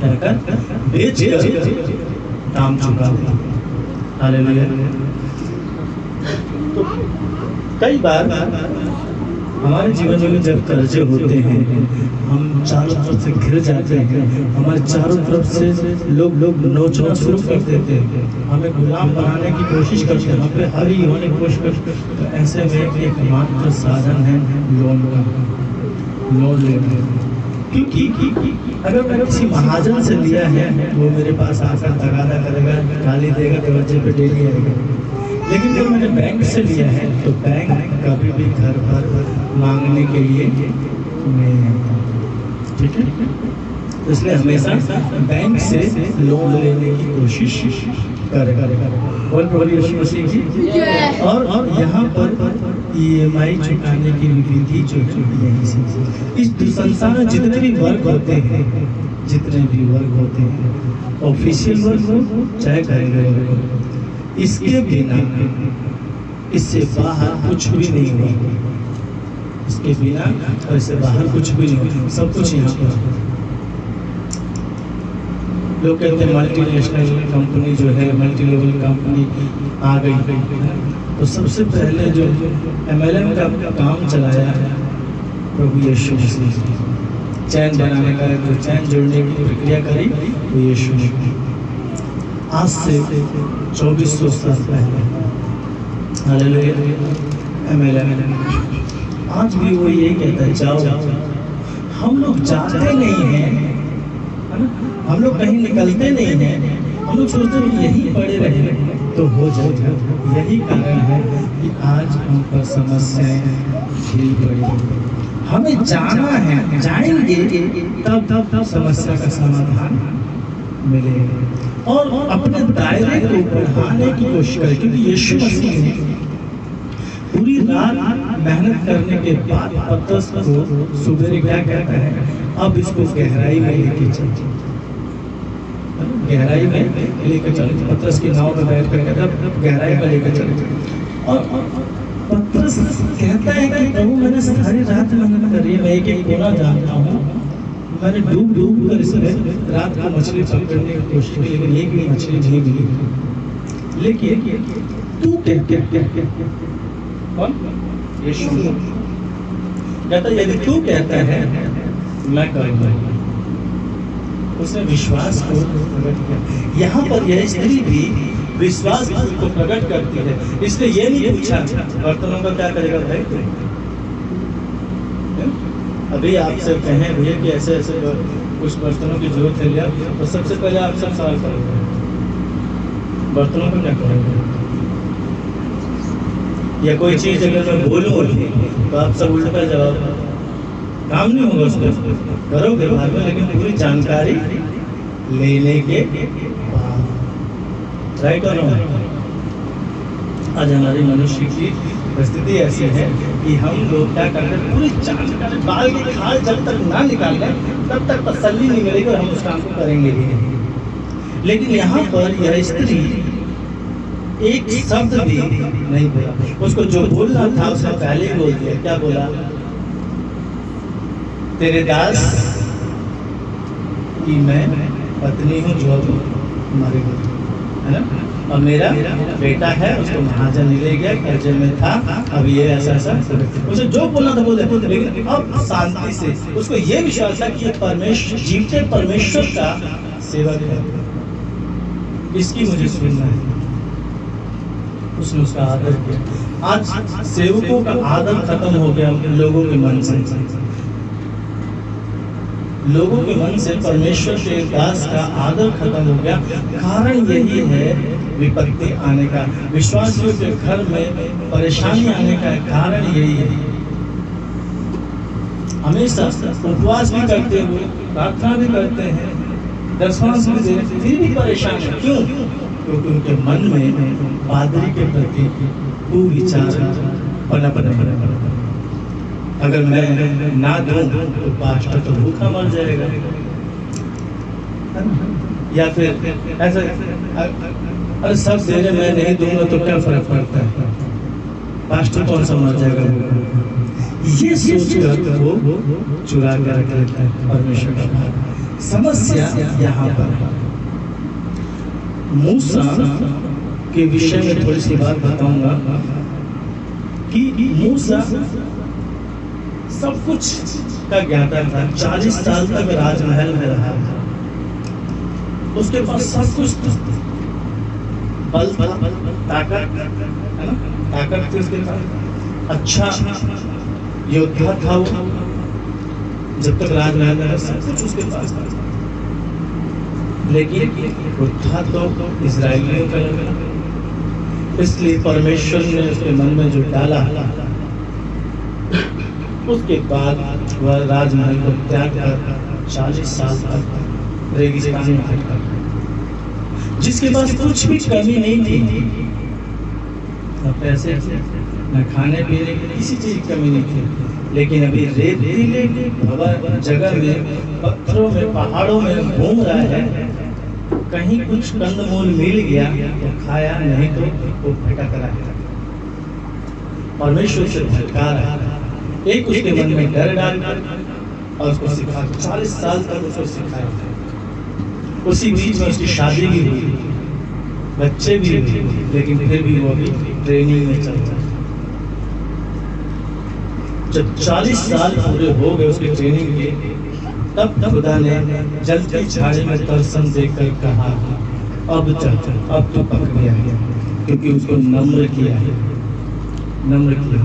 Speaker 2: क्या कर बेच कर दाम चुका दे। हालेलुया। तो कई बार हमारे जीवन में जब कर्जे होते हैं हम चारों तरफ से घिर जाते हैं, हमारे चारों तरफ से लोग नोचना शुरू कर देते हैं, हमें गुलाम बनाने की कोशिश करते हैं, हम पे हावी होने की कोशिश करते हैं, तो ऐसे में एकमात्र साधन है लोन लेना। क्योंकि अगर मैंने किसी महाजन से लिया है वो मेरे पास आकर तगादा करेगा, गाली देगा, दरवाजे पे डेली आएगा, लेकिन जब मैंने बैंक से लिया है तो बैंक कभी भी घर पर मांगने के लिए नहीं आता, ठीक है, इसलिए हमेशा बैंक से लोन लेने की कोशिश करेगा। बोल प्रभु यीशु मसीह की। और यहाँ पर EMI चुकाने की विधि जो यही से इस संसार में जितने भी वर्ग होते हैं, जितने भी वर्ग होते हैं, ऑफिशियल वर्ग हो चाहे घरेलू वर्ग हो, इसके बिना इससे बाहर कुछ भी नहीं हुआ। इसके बिना और इससे बाहर कुछ भी नहीं होता, सब कुछ यहाँ पर। लोग कहते हैं मल्टीनेशनल कंपनी जो है, मल्टी लेवल कंपनी आ गई, तो सबसे पहले जो MLM का काम चलाया है प्रभु यीशु मसीह। चैन बनाने का, जो चैन जोड़ने की प्रक्रिया करी वो यीशु ने। आज से 2400 साल पहले हालेलुया MLM। आज भी वो यही कहता है, जाओ। हम लोग जाते नहीं हैं, हम लोग कहीं निकलते नहीं हैं, हम लोग सोचते हैं यही पड़े रहे तो हो जाएगा। यही कारण है कि आज हम पर समस्याएं खिल पड़ी। हमें जाना है, जाएंगे तब समस्या का समाधान मिलेगा। और अपने दायरे को बढ़ाने की कोशिश करें, क्योंकि यीशु मसीह ने पूरी रात मेहनत करने के बाद पतरस को सुबह क्या कहता है, अब इसको गहराई में लेके चलो, गहराई में लेकर चलो। पतरस की नाव में बैठ कर कहता है गहराई में लेकर चलो। और पतरस कहता है कि प्रभु मैंने सारी रात मेहनत करी, मैं एक एक कोना जानता हूँ, मैंने डूब कर इसमें रात को मछली पकड़ने की कोशिश की, लेकिन एक भी मछली नहीं मिली। लेकिन तू कौन? यीशु कहता है यदि तू कहता है मैं करूँगा। उसने विश्वास को प्रकट किया। यहाँ पर यह स्त्री भी विश्वास को प्रकट करती है। इसने ये नहीं पूछा बर्तनों का क्या करेगा भाई तू। अभी आपसे कहें भैया कि ऐसे ऐसे कुछ बर्तनों की जरूरत है लिया, तो सबसे पहले आप सब सवाल करोगे बर्तनों का क्या करेंगे, या कोई चीज अगर मैं बोलूँ तो आप सब उल्टा जवाब, काम नहीं होगा उसको करोगे बाद में, लेकिन पूरी जानकारी लेने के बाद, राइट और रॉन्ग। आज हमारी मनुष्य की परिस्थिति ऐसी है कि हम लोग क्या करते हैं, पूरी जानकारी बाल की खाल जब तक ना निकाल लें तब तक तसल्ली नहीं मिलेगी और हम उस काम को करेंगे भी नहीं। लेकिन यहाँ पर यह स्त्री एक शब्द भी नहीं बोला, उसको जो बोलना था उसने पहले ही बोल दिया। क्या बोला? तेरे दास की मैं पत्नी हूँ जो अब मर गई, है ना, और मेरा बेटा है उसको महाजन ले गया, कर्जे में था, अब ये ऐसा उसे जो बोलना था बोल दिया। लेकिन अब शांति से उसको ये विश्वास था कि परमेश्वर, जीवते परमेश्वर का सेवक है, इसकी मुझे सुनना है। उसने उसका आदर किया। आज सेवकों का आदर खत्म हो गया लोगों के मन से, लोगों के मन से परमेश्वर के दास का आदर खत्म हो गया। कारण यही है विपत्ति आने का, विश्वासियों के घर में परेशानी आने का कारण यही है। हमेशा उपवास भी करते हुए, प्रार्थना भी करते हैं, दशमांश भी देते, फिर भी परेशान है। क्यों? क्योंकि उनके मन में पादरी के प्रति कुविचार पनप रहे। अगर मैं ना दूं तो पास्टर तो भूखा मर जाएगा, या फिर ऐसा अरे सब दे रहे मैं नहीं दूंगा तो क्या फर्क पड़ता है, पास्टर कौन सा मर जाएगा भूखा। ये सोचकर वो चुरा कर रख लेता है परमेश्वर का। समस्या यहाँ पर मूसा के विषय में थोड़ी सी बात बताऊंगा कि मूसा सब कुछ का ज्ञाता था, 40 साल तक राजमहल में रहा था, उसके पास सब कुछ बल था, ताकत है ना, ताकत थी उसके पास, अच्छा योद्धा था वो, जब तक राजमहल में सब कुछ उसके पास था। लेकिन वो था तो इजराइलियों का लड़का, इसलिए परमेश्वर ने उसके मन में जो डाला, उसके बाद वह राजमहल को त्याग कर 40 साल तक रेगिस्तान में भटका, जिसके पास कुछ भी कमी नहीं थी, न पैसे न खाने पीने की किसी चीज की कमी नहीं थी। लेकिन अभी रेतीले जगह में, पत्थरों में, पहाड़ों में घूम रहा है, कहीं कुछ कंदमूल मिल गया तो खाया, नहीं तो वो भटक रहा है, परमेश्वर से भटका रहा है। एक उसके मन में डर डाल और उसको सिखा 40 साल तक उसको सिखाया। उसी बीच में उसकी शादी भी हुई, बच्चे भी हुए, लेकिन फिर भी वो अभी ट्रेनिंग में चल रहा है। जब 40 साल पूरे हो गए उसकी ट्रेनिंग के, तब खुदा ने जलती झाड़ी में दर्शन देकर कहा अब चल, अब तो पक गया, क्योंकि उसको नम्र किया, नम्र किया।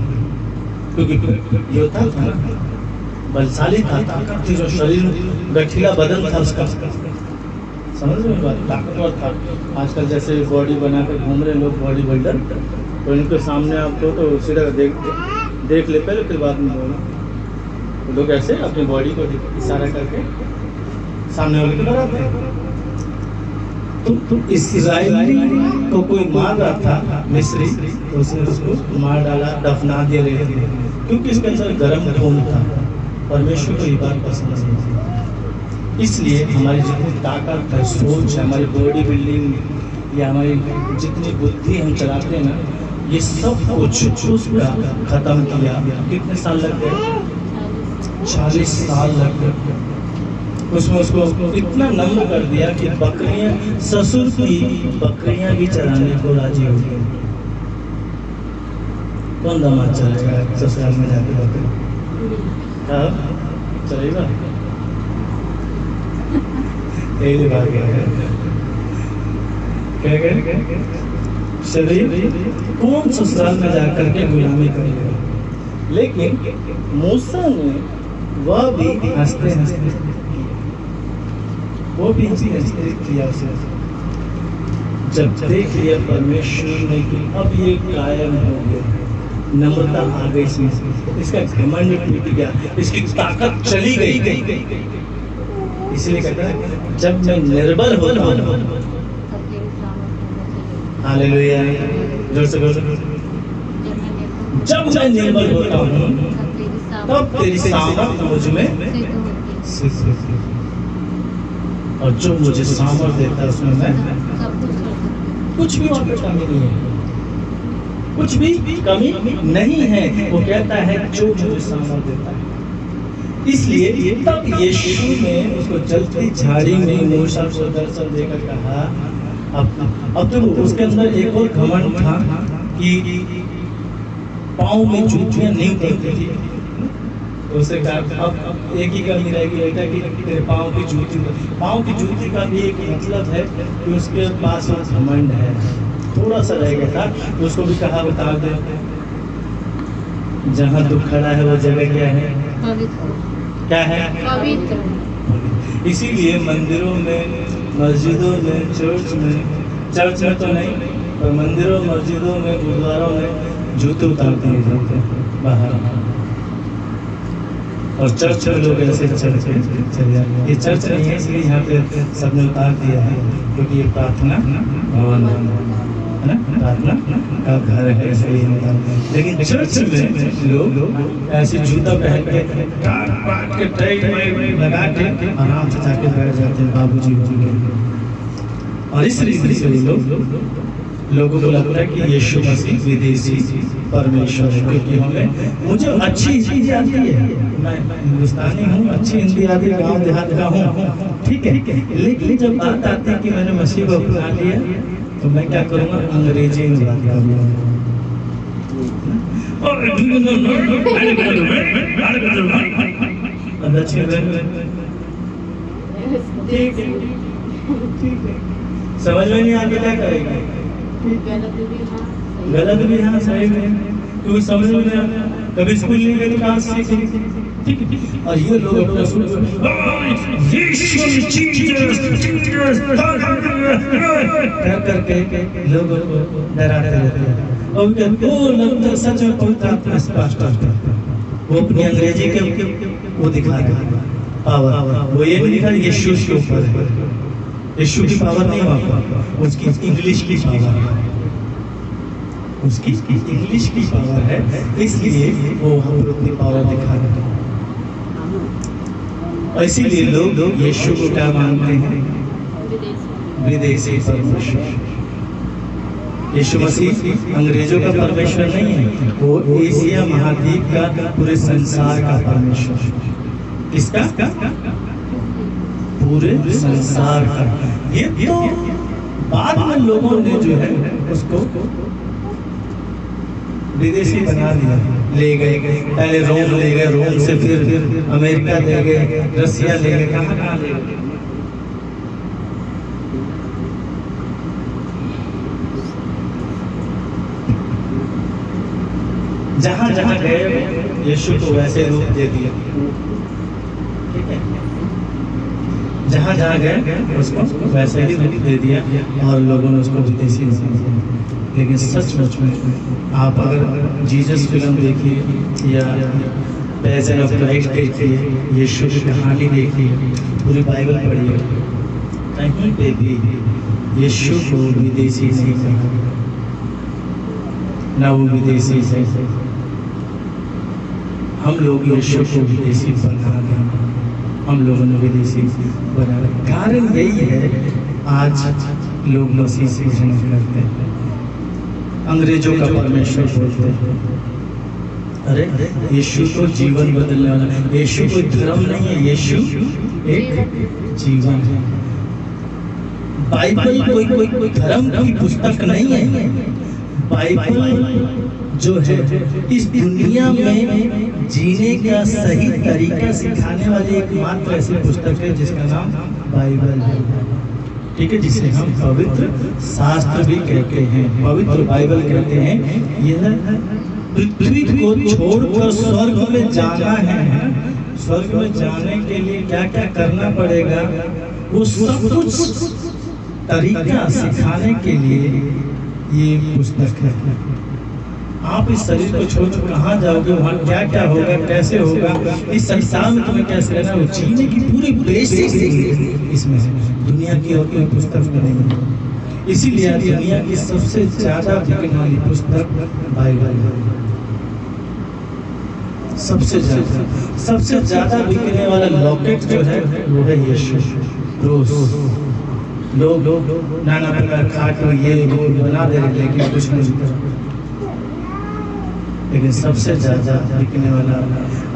Speaker 2: क्योंकि योद्धा था, बलशाली था, ताकत थी, जो शरीर गठीला बदन था उसका, समझ में बात, ताकतवर था। आजकल जैसे बॉडी बनाकर घूम रहे लोग बॉडी बिल्डर, तो इनके सामने आपको तो सीधा देख ले पहले, फिर बाद में बोलो। तो लोग ऐसे अपनी बॉडी को इशारा करके सामने वाले को डराते हैं। तो इस्राएली को कोई मार रहा था मिस्री, तो उसने उसको मार डाला, दफना दिया रहे थे, क्योंकि इसके अंदर गर्म खून था। परमेश्वर को ये बात पसंद नहीं थी। इसलिए हमारी जितनी ताकत है, सोच है, हमारी बॉडी बिल्डिंग या हमारी जितनी बुद्धि हम चलाते हैं ना, ये सब कुछ उसका खत्म किया। कितने साल लग गए? 40 साल लग गए। उसमें उसको इतना नम्र कर दिया कि बकरियां, ससुर की बकरियां भी चराने को राजी हो गई। कौन दामाद चलेगा ससुराल में जाके बकरी? हाँ चलेगा, यही बात क्या शरीर कौन ससुराल में जाकर के गुलामी करेगा? लेकिन मूसा ने वह भी हंसते हंसते, वो भी हंसते किया उसे। जब देख लिया परमेश्वर ने कि अब ये कायम हो गया, नम्रता आ गई इसमें, इसका घमंड टूट गया, इसकी ताकत चली गई। इसलिए कहता है जब मैं निर्बल होता हूँ, हालेलुया, जोर से बोलो, जब मैं निर्बल होता हूँ तब तेरी सामर्थ मुझ में सिद्ध होती है। और जो मुझे सामर्थ देता है उसमें मैं कुछ भी और कमी नहीं है, कुछ भी कमी नहीं है। वो कहता है जो मुझे सामर्थ देता है। इसलिए तब यीशु ने उसको जलती झाड़ी में मूसा को दर्शन देकर कहा, अब तो उसके अंदर एक और घमंड था कि पाँव में जूतियां नहीं उतरती थी। तो उसे कहा अब एक ही कमी रहेगी बेटा कि तेरे पाँव की जूती का भी एक मतलब है कि उसके पास वो घमंड है, थोड़ा सा रह गया था। तो उसको भी कहा बता दे जहाँ दुख खड़ा है वो जगह क्या है? क्या है? पवित्र। इसीलिए मंदिरों में, मस्जिदों में, चर्च में तो नहीं, पर मंदिरों, मस्जिदों में, गुरुद्वारों में जूते उतार दिए जाते हैं बाहर। और चर्च में लोग ऐसे चल के चले जाते हैं। ये चर्च नहीं है, इसलिए यहाँ पे सबने उतार दिया है, क्योंकि ये प्रार्थना भवन है ना, प्रार्थना का घर है, इसलिए। लेकिन चर्च में लोग ऐसे जूता पहन के काट के टाइट में लगा के आराम से जाके बैठ जाते हैं बाबूजी के। और इस रीति से लोगों को लगता है कि यीशु मसीह विदेशी परमेश्वर है, क्योंकि हमें मुझे अच्छी चीजें आती है, मैं हिंदुस्तानी हूँ, अच्छी हिंदी आती, गाँव देहात का हूँ, ठीक है। लेकिन जब बात आती है कि मैंने मसीह को अपना लिया, तो मैं क्या करूँगा? अंग्रेजी में बात करूँगा। समझ में नहीं आगे क्या करेगा? गलत भी हाँ, सही में, क्योंकि समझ में नहीं आता। कभी स्कूल नहीं गए तो कहाँ सीखेंगे? ठीक। और ये लोग अपना करके लोगों को डराते रहते हैं। और वो लगता सच में पवित्र आत्मा स्पष्ट है, वो अपनी अंग्रेजी के वो दिखा रहा है पावर। वो ये नहीं दिखा यीशु के ऊपर है, यीशु की पावर नहीं वहाँ, उसकी इंग्लिश की पावर है, उसकी इंग्लिश की पावर है, इसलिए वो हम अपनी पावर दिखा रहे हैं। और इसीलिए लोग यीशु को क्या मानते हैं? विदेशी परमेश्वर। यीशु मसीह अंग्रेजों का परमेश्वर नहीं है, वो एशिया महाद्वीप का, पूरे संसार का परमेश्वर। किसका? पूरे संसार का। ये तो बाद में लोगों ने जो है उसको विदेशी बना दिया, ले गए, पहले रोम ले गए, रोम से फिर अमेरिका ले गए, रसिया ले गए, कहाँ ले गए। जहाँ जहाँ गए यीशु को वैसे रूप दे दिया, ठीक है। जहाँ जहाँ गए उसको वैसे ही रूप दे दिया और लोगों ने उसको विदेशी समझा। लेकिन सचमुच में आप अगर जीसस फिल्म देखिए या पैशन ऑफ क्राइस्ट देखिए, यीशु की कहानी देखिए, पूरी बाइबल पढ़िए, कहीं पे भी यीशु को विदेशी नहीं कहा, ना वो विदेशी है। हम लोग यीशु को विदेशी बना दें, हम लोगों ने विदेशी बना रहे। कारण यही है आज लोग मसीह से नहीं करते हैं, अंग्रेजों का परमेश्वर बोलते हैं। अरे यीशु तो जीवन बदलने वाला है, यीशु कोई धर्म नहीं है, यीशु एक जीवन है। बाइबल कोई धर्म की पुस्तक नहीं है। बाइबल जो है इस दुनिया में जीने का सही तरीका सिखाने वाली एकमात्र ऐसी पुस्तक है जिसका नाम बाइबल है, ठीक है, जिसे हम पवित्र शास्त्र भी कहते हैं, पवित्र बाइबल कहते हैं। यह पृथ्वी को छोड़कर स्वर्ग में जाना है, स्वर्ग में जाने के लिए क्या क्या करना पड़ेगा वो सब कुछ तरीका सिखाने के लिए ये पुस्तक है। आप इस शरीर को छोड़ कहाँ जाओगे, वहाँ क्या क्या होगा, कैसे होगा, इस संसार में तुम्हें कैसे रहना, वो जीने की पूरी बेसिक इसमें है। दुनिया की और कोई पुस्तक में नहीं है। इसीलिए दुनिया की सबसे ज्यादा बिकने वाली पुस्तक बाइबल है। सबसे ज्यादा बिकने वाला लॉकेट जो है वो है यीशु। रोज लोग नाना प्रकार खाट ये वो बना दे रहे, लेकिन कुछ नहीं। लेकिन सबसे ज्यादा बिकने वाला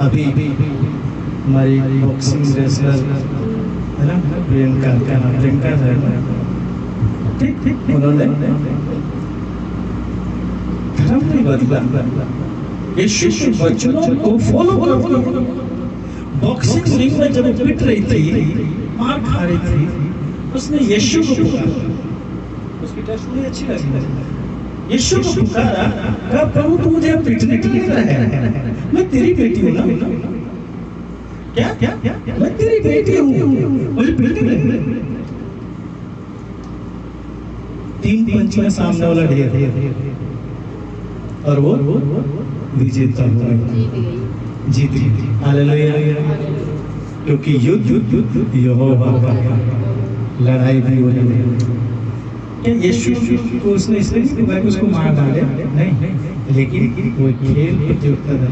Speaker 2: अभी हमारी बॉक्सिंग रेसलर है ना, प्रियंका, क्या नाम, प्रियंका है ना, ठीक, उन्होंने धर्म नहीं बदला, यीशु के वचनों को फॉलो करो। बॉक्सिंग रिंग में जब पिट रही थी, मार खा रही थी, उसने यीशु को पुकारा। उसकी टेस्ट मुझे अच्छी लगी। यीशु को पुकारा, कहा प्रभु तू मुझे पीटने के लिए है, मैं तेरी बेटी हूँ ना, क्या मैं तेरी बेटी हूँ, मुझे पीटने। 3 पंछियां सामने वाला ढेर और वो विजेता हुआ, जीत गई। हालेलुया। क्योंकि युद्ध यहोवा का, लड़ाई भी हो रही है। यीशु को उसने इसलिए नहीं कि उसको मार डाले, नहीं, लेकिन वो खेल प्रतियोगिता था।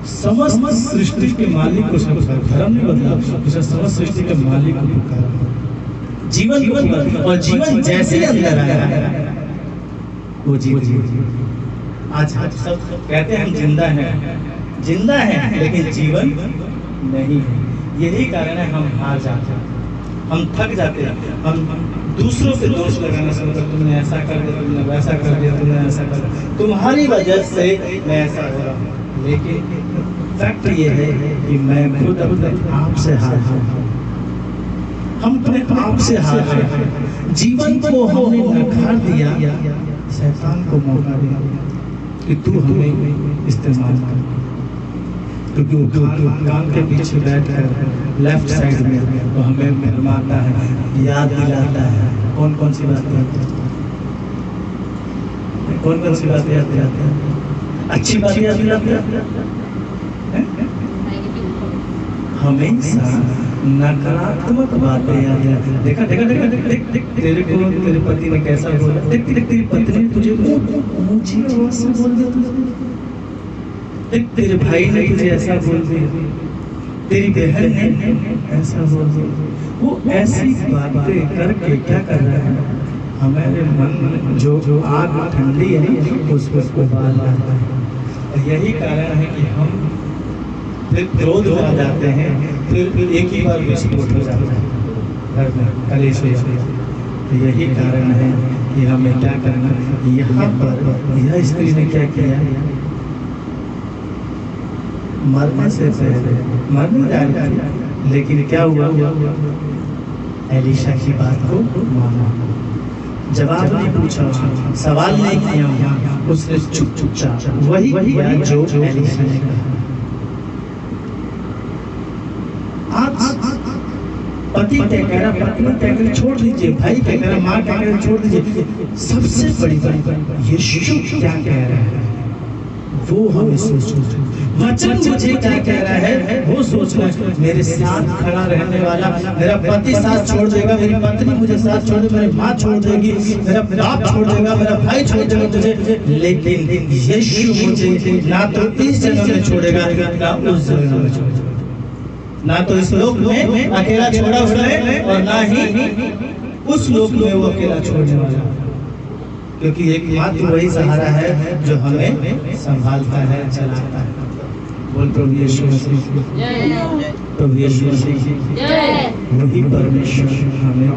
Speaker 2: समस्त सृष्टि के मालिक को उसने धर्म नहीं बदला, उसने समस्त सृष्टि के मालिक को पुकारा, जीवन और जीवन जैसे अंदर आया वो जीत गया। आज सब कहते हैं हम जिंदा हैं लेकिन जीवन नहीं है। यही कारण है हम हार जाते हैं, हम थक जाते हैं, हम दूसरों पे दोष लगाना शुरू करते, तुमने ऐसा कर दिया, तुमने वैसा कर दिया, तुमने ऐसा कर दिया, तुम्हारी वजह से मैं ऐसा हो रहा हूँ। लेकिन फैक्ट ये है कि मैं खुद अपने आप से हार हूँ, हम अपने आप से हार रहे हैं। जीवन को हमने नकार दिया, शैतान को मौका दिया कि तू हमें इस्तेमाल कर, क्योंकि वो कान के पीछे बैठकर लेफ्ट साइड में वो हमें फरमाता है, याद दिलाता है। कौन कौन सी बातें आती हैं, कौन कौन सी बातें याद दिलाते हैं? अच्छी बातें याद दिलाते हैं, हमेशा नकारात्मक बातें याद दिलाते हैं। देखा तेरे को तेरे पति ने कैसा बोला, देख तेरी पत्नी ने तुझे ऊंची आवाज से बोल दिया, तेरे भाई ने तुझे ऐसा बोल दिया, तेरी बहन ने ऐसा बोल दिया। वो ऐसी बातें करके क्या कर रहा है, हमारे मन में जो आग ठंडी है उसको उबाल लाता है। और यही कारण है कि हम फिर क्रोध में आ जाते हैं, फिर एक ही बार विस्फोट हो जाता है घर में, कलेश हो जाता है। तो यही कारण है कि हमें क्या करना। यहाँ पर यह स्त्री ने क्या किया, मरने से पहले मरने जा रही थी, लेकिन क्या हुआ, एलीशा की बात को माना, जवाब नहीं पूछा, सवाल नहीं किया, उसने चुपचाप वही किया जो एलीशा ने कहा। आज पति क्या कह रहा, पत्नी क्या कह रही, छोड़ दीजिए, भाई क्या कह रहा, माँ क्या कह रही, छोड़ दीजिए। सबसे बड़ी बात यीशु क्या कह रहा है वो हमें सोचना। वचन मुझे क्या कह रहा है वो सोचना। मेरे साथ खड़ा रहने वाला, मेरा पति साथ छोड़ देगा, मेरी पत्नी मुझे साथ छोड़ देगी, मेरी माँ छोड़ देगी, मेरा बाप छोड़ देगा, मेरा भाई छोड़ देगा तुझे, लेकिन यीशु मुझे ना तो इस जन्म में छोड़ेगा ना उस जन्म में छोड़ेगा। ना तो इस लोक में अकेला छोड़ा उसने और ना ही उस लोक में वो अकेला छोड़ने वाला, क्योंकि एक मात्र वही सहारा है जो हमें संभालता है, चलाता है। बोल प्रभु यीशु मसीह, प्रभु यीशु मसीह वही परमेश्वर हमें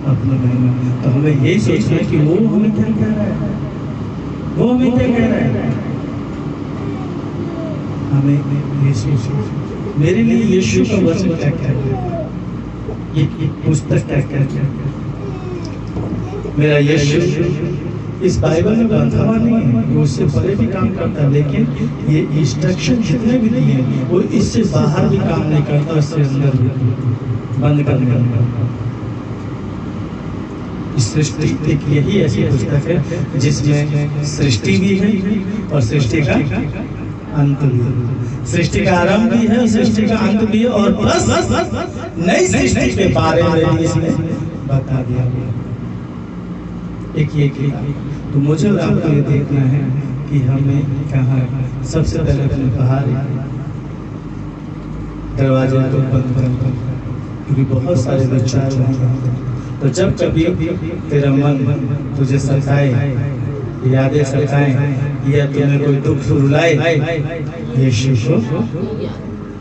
Speaker 2: अपने में। तो हमें यही सोचना है कि वो हमें क्या कह रहा है, वो हमें क्या कह रहा है। हमें यीशु, मेरे लिए यीशु का वचन क्या कह रहा है, ये पुस्तक क्या कह रहा है। मेरा यीशु इस बाइबल में बंधा हुआ नहीं है, वो उससे परे भी काम करता है, लेकिन ये इंस्ट्रक्शन जितने भी दिए हैं वो इससे बाहर भी काम नहीं करता, इससे अंदर भी बंद करने का। सृष्टि एक यही ऐसी पुस्तक है जिसमें सृष्टि भी है और सृष्टि का अंत भी है, सृष्टि का आरंभ भी है और सृष्टि का अंत भी है, और बस नई सृष्टि के बारे में भी इसमें बता दिया गया एक। तो मुझे आपको ये देखना है कि हमें कहाँ, सबसे पहले अपने बाहर दरवाजे को बंद कर, क्योंकि बहुत सारे विचार होंगे। तो जब कभी तेरा मन तुझे सताए, यादें सताए या तुम्हें कोई दुख रुलाए, यीशु को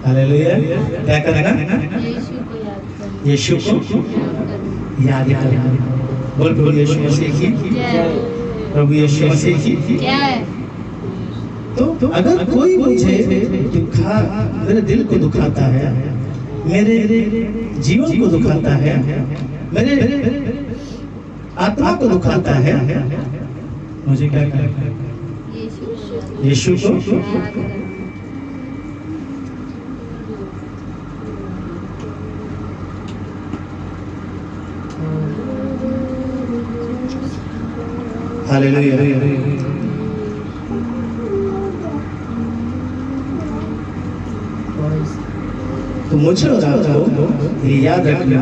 Speaker 2: हालेलुया क्या करना, यीशु को याद करना। बोल प्रभु यीशु मसीह की, प्रभु यीशु मसीह की। तो अगर कोई मुझे दुखा, मेरे दिल को दुखाता है, मेरे जीवन को दुखाता है, मेरे आत्मा को दुखाता है, मुझे क्या करना है, यीशु को हालेलुया। तो मुझे और आपको ये याद रखना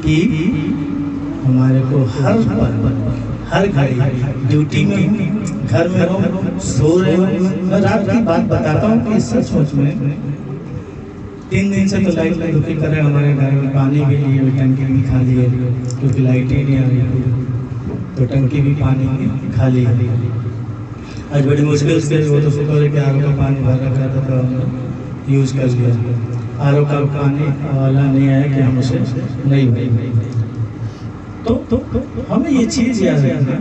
Speaker 2: कि हमारे को हर पल, हर घड़ी ड्यूटी में, घर में हो, सो रहे हो। मैं रात की बात बताता हूँ कि सचमुच में 3 दिन से तो लाइट में दुखी कर रहे हैं हमारे घर में। पानी भी लिए, टंकी भी खाली है क्योंकि लाइट ही नहीं आ रही, तो टंकी भी पानी खाली है। आज बड़ी मुश्किल से वो तो शुक्र है कि आर का पानी भर रखा था तो हम यूज़ कर लिया। आर का पानी वाला नहीं आया कि हम उसे नहीं भरेंगे। तो हमें ये चीज़ याद रखना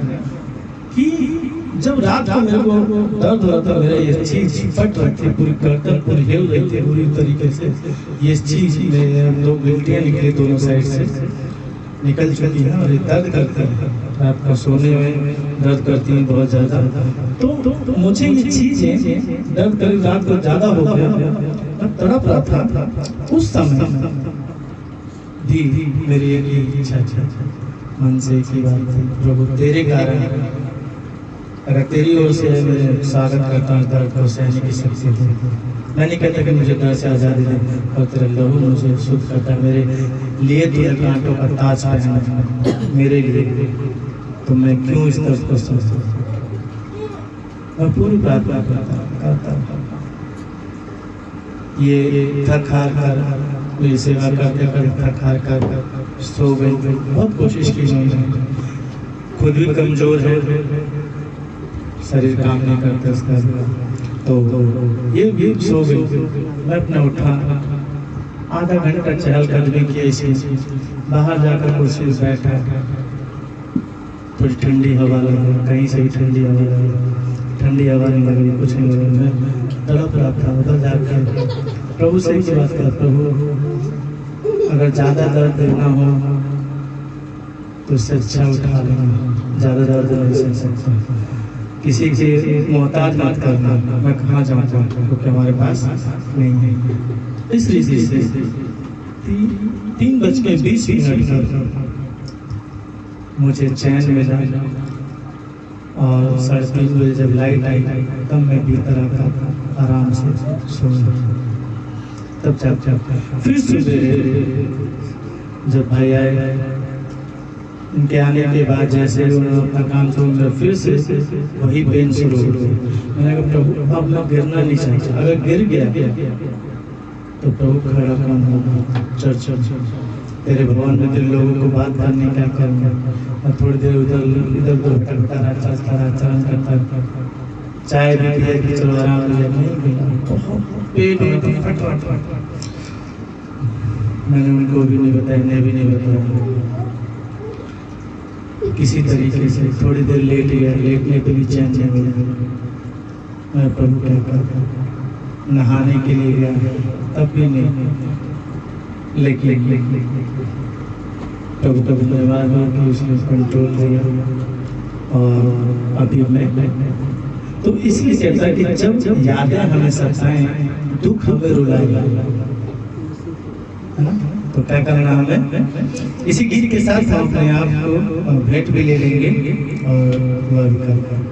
Speaker 2: कि जब रात को मेरे को दर्द होता है, मेरा ये चीज़ फट रखती, पूरी गर्दन पूरी हिल रही थी पूरी तरीके से। ये चीज़ में 2 गिल्टियाँ निकली दोनों साइड से निकल चुकी है और ये दर्द करती है, रात को सोने में दर्द करती है बहुत ज़्यादा। तो मुझे ये चीज़ें दर्द करी, रात को ज़्यादा हो गया, मैं तड़प रहा था। उस समय भी मेरी एक इच्छा मन से की बात थी, प्रभु तेरे कारण अगर तेरी ओर से मैं स्वागत करता हूँ, दर्द को सहने की शक्ति दे। मैं नहीं कहता कि मुझे दर्द से आज़ादी दे, और तेरा लहू मुझे शुद्ध करता है। मेरे लिए तूने कांटों का ताज पहना मेरे लिए, तो मैं क्यों इस दर्द को सोचता। मैं पूरी प्रार्थना करता हूँ ये थक हार कर मेरी सेवा करते करते थक हार कर सो गई। बहुत कोशिश की मैंने, खुद भी कमज़ोर है, शरीर काम नहीं करता उसका, तो ये भी सो गई। मैं अपना उठा, आधा घंटा चहलकदमी किया, इसी बाहर जाकर कुर्सी पर बैठा, थोड़ी ठंडी हवा लगी, कहीं से भी ठंडी हवा लगी, ठंडी हवा नहीं लगी, कुछ नहीं लगी। मैं तड़प रहा था, उधर जाकर प्रभु से एक बात कर, प्रभु अगर ज़्यादा दर्द ना हो तो उससे अच्छा उठा लेना, ज़्यादा दर्द नहीं सह सकता, किसी के मोहताज मत करना। मैं कहाँ जाऊँगा क्योंकि हमारे पास नहीं है। इस रीति से 3:20 मुझे चैन मिला और 3:30 बजे जब लाइट आई तब मैं भीतर आकर आराम से सो गया। तब जब फिर सुबह जब भाई आए, उनके आने के बाद जैसे उन्होंने अपना काम शुरू किया, फिर से वही पेन शुरू हो गई। मैंने कहा प्रभु अब मैं गिरना नहीं चाहता, अगर गिर गया तो प्रभु खड़ा कौन होगा? चर्च तेरे भवन में तेरे लोगों को बात करने क्या करूँगा? मैं थोड़ी देर इधर उधर भटकता रहा, चलता रहा, चरण करता रहा, चाय भी पिया कि चलो आराम लिया, नहीं पेट में फट। मैंने उनको भी नहीं बताया, इन्हें भी नहीं बताया। किसी तरीके से थोड़ी देर लेट गया, लेटने पे भी चैन नहीं मिला। मैं प्रभु क्या कर, नहाने के लिए गया तब भी नहीं, लेकिन प्रभु का धन्यवाद हो कि उसने कंट्रोल दिया। और अभी मैं तो इसलिए कहता है कि जब यादें हमें सताएं, दुख हमें रुलाएगा, तो क्या करना हमें? इसी गीत के साथ हम अपने आप को भेंट भी ले लेंगे और दुआ भी करेंगे।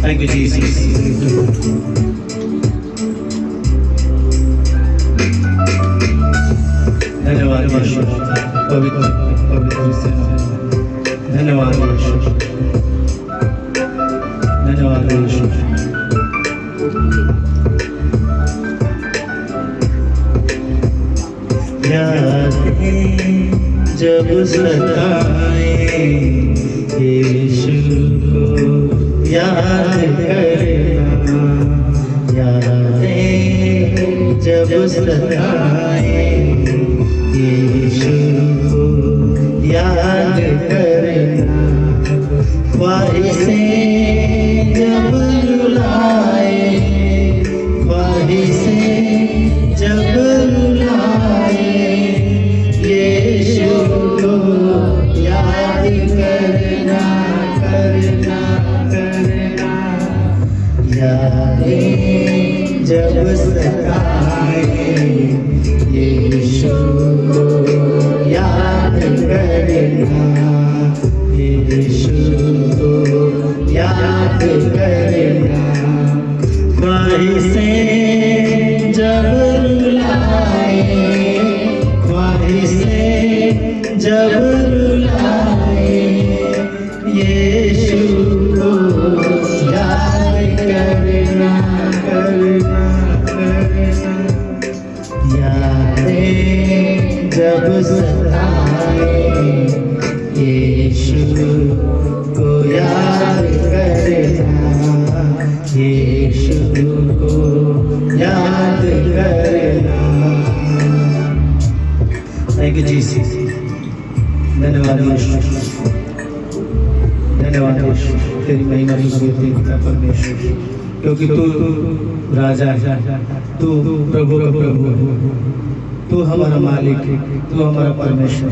Speaker 2: Thank you Jesus. धन्यवाद यीशु, पवित्र पवित्र से धन्यवाद यीशु, धन्यवाद यीशु। यादें जब सताएं यीशु को याद करना, यादें जब सताएं यीशु को याद करना, ख्वाहिशें जब रुलाए, ख्वाहिशें जब रुलाए, यीशु को याद करना, करना, करना। यादें जब सताए यीशु को याद करना, यीशु को याद करना, ख्वाहिशें जब रुलाए, ख्वाहिशें जब रुलाए, यीशु को याद करना, करना, करना। यादें जब सताए यीशु को याद करना, यीशु को याद करना। Thank you Jesus. धन्यवाद यीशु, धन्यवाद यीशु, तेरी महिमा की परमेश्वर, क्योंकि तू राजा है, तू प्रभु का प्रभु, तू हमारा मालिक, तू हमारा परमेश्वर।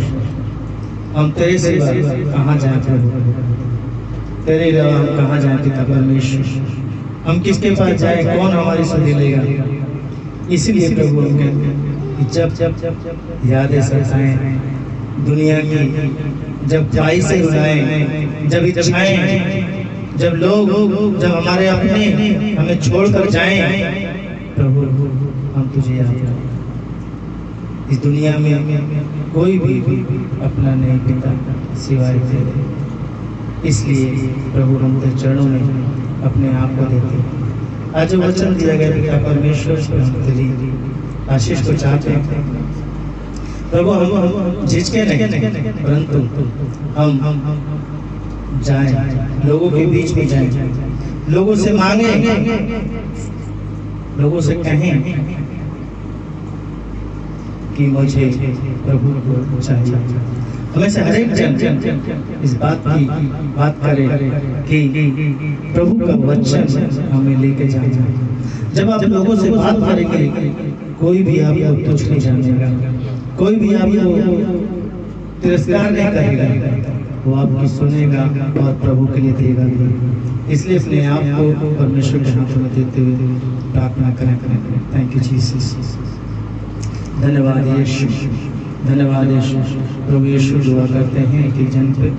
Speaker 2: हम तेरे से कहाँ जाए प्रभु? तेरे अलावा हम कहाँ जाए पिता परमेश्वर? हम किसके पास जाए? कौन हमारी सुधि लेगा? इसीलिए प्रभु हम कहते हैं कि जब यादें सताएं दुनिया की, जब भाई से रुलाएं, जब इच्छाएं, जब लोग, जब हमारे अपने हमें छोड़कर जाएं, प्रभु हम तुझे याद करें। इस दुनिया में कोई भी अपना नहीं पिता सिवाय तेरे। इसलिए प्रभु हम तेरे चरणों में अपने आप को देते हैं। आज जो वचन दिया गया कि क्या परमेश्वर से हम तेरी आशीष को चाहते हैं प्रभु, हम झिझके नहीं, परंतु हम जाएं, लोगों के बीच में जाएं, लोगों से मांगे, लोगों से कहें कि मुझे प्रभु को चाहिए। हमें से हर एक जन इस बात करे कि प्रभु का वचन हमें लेके जाना। जब आप लोगों से बात करेंगे, कोई भी आपको तुच्छ नहीं जानेगा, कोई भी आपको तिरस्कार नहीं करेगा, वो आपकी सुनेगा और प्रभु के लिए देगा भी। इसलिए अपने आप को परमेश्वर के हाथों में देते हुए प्रार्थना करें। Thank you Jesus. धन्यवाद यीशु, धन्यवाद यीशु। प्रभु यीशु दुआ करते हैं कि जन पे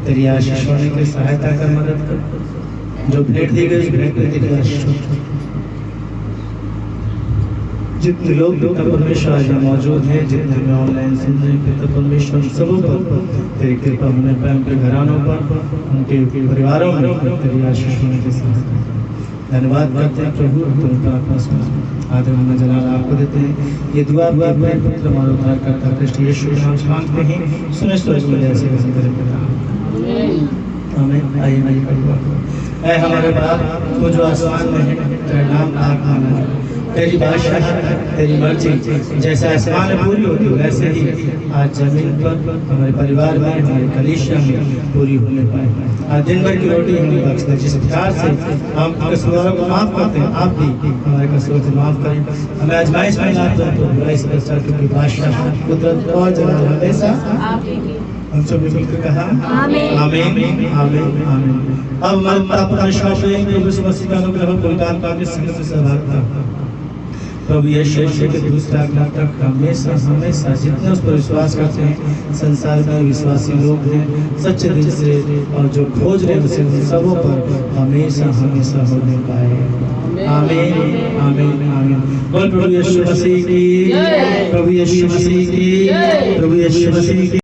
Speaker 2: तेरी आशीष होने की सहायता कर, मदद कर। जो भेंट दी गई उस भेंट पे तेरी आशीष हो। जितने लोग परमेश्वर आज मौजूद हैं, जितने हमें ऑनलाइन सुन रहे हैं, परमेश्वर सबों पर तेरी कृपा होने पर, उनके घरानों पर, उनके परिवारों में तेरी आशीष होने के साथ धन्यवाद करते हैं प्रभु। तुम प्रार्थना सुनो, आदर में जलाल आपको देते हैं। ये दुआ अपने पुत्र हमारे उद्धारकर्ता कृष्ण यीशु के नाम से मांगते हैं। सुने स्वर्ग में जैसे वैसे तेरे पिता। आमीन। आइए मेरी परिवार, ऐ हमारे बाप तू जो आसमान में है, तेरा नाम पाक माना जाए, तेरी बादशाह, तेरी मर्जी जैसे आसमान में पूरी होती है वैसे ही आज जमीन पर हमारे परिवार में, हमारे कलीसिया में पूरी होने पाए। आज दिन भर की रोटी हमें बख्श दे। जिस प्रकार से हम कसूरों को माफ करते हैं, आप भी हमारे कसूरों को माफ करें। हमें आजमाइश में ना दो तो बुराई से बचा, क्योंकि बादशाह, कुदरत और जलाल हमेशा हम सब मिलकर कहा आमीन आमीन आमीन आमीन। अब हमारे परमेश्वर में प्रभु यीशु मसीह का अनुग्रह और पवित्र आत्मा के संग में सहभागिता प्रभु यीशु के दूसरा आज्ञा तक हमेशा हमेशा जितने उस पर विश्वास करते हैं, संसार में विश्वासी लोग हैं सच्चे दिल से और जो खोज रहे हैं उसे उन सबों पर हमेशा हमेशा होने पाए। आमीन आमीन आमीन। बोल प्रभु यीशु मसीह की, प्रभु यीशु मसीह की, प्रभु यीशु मसीह की।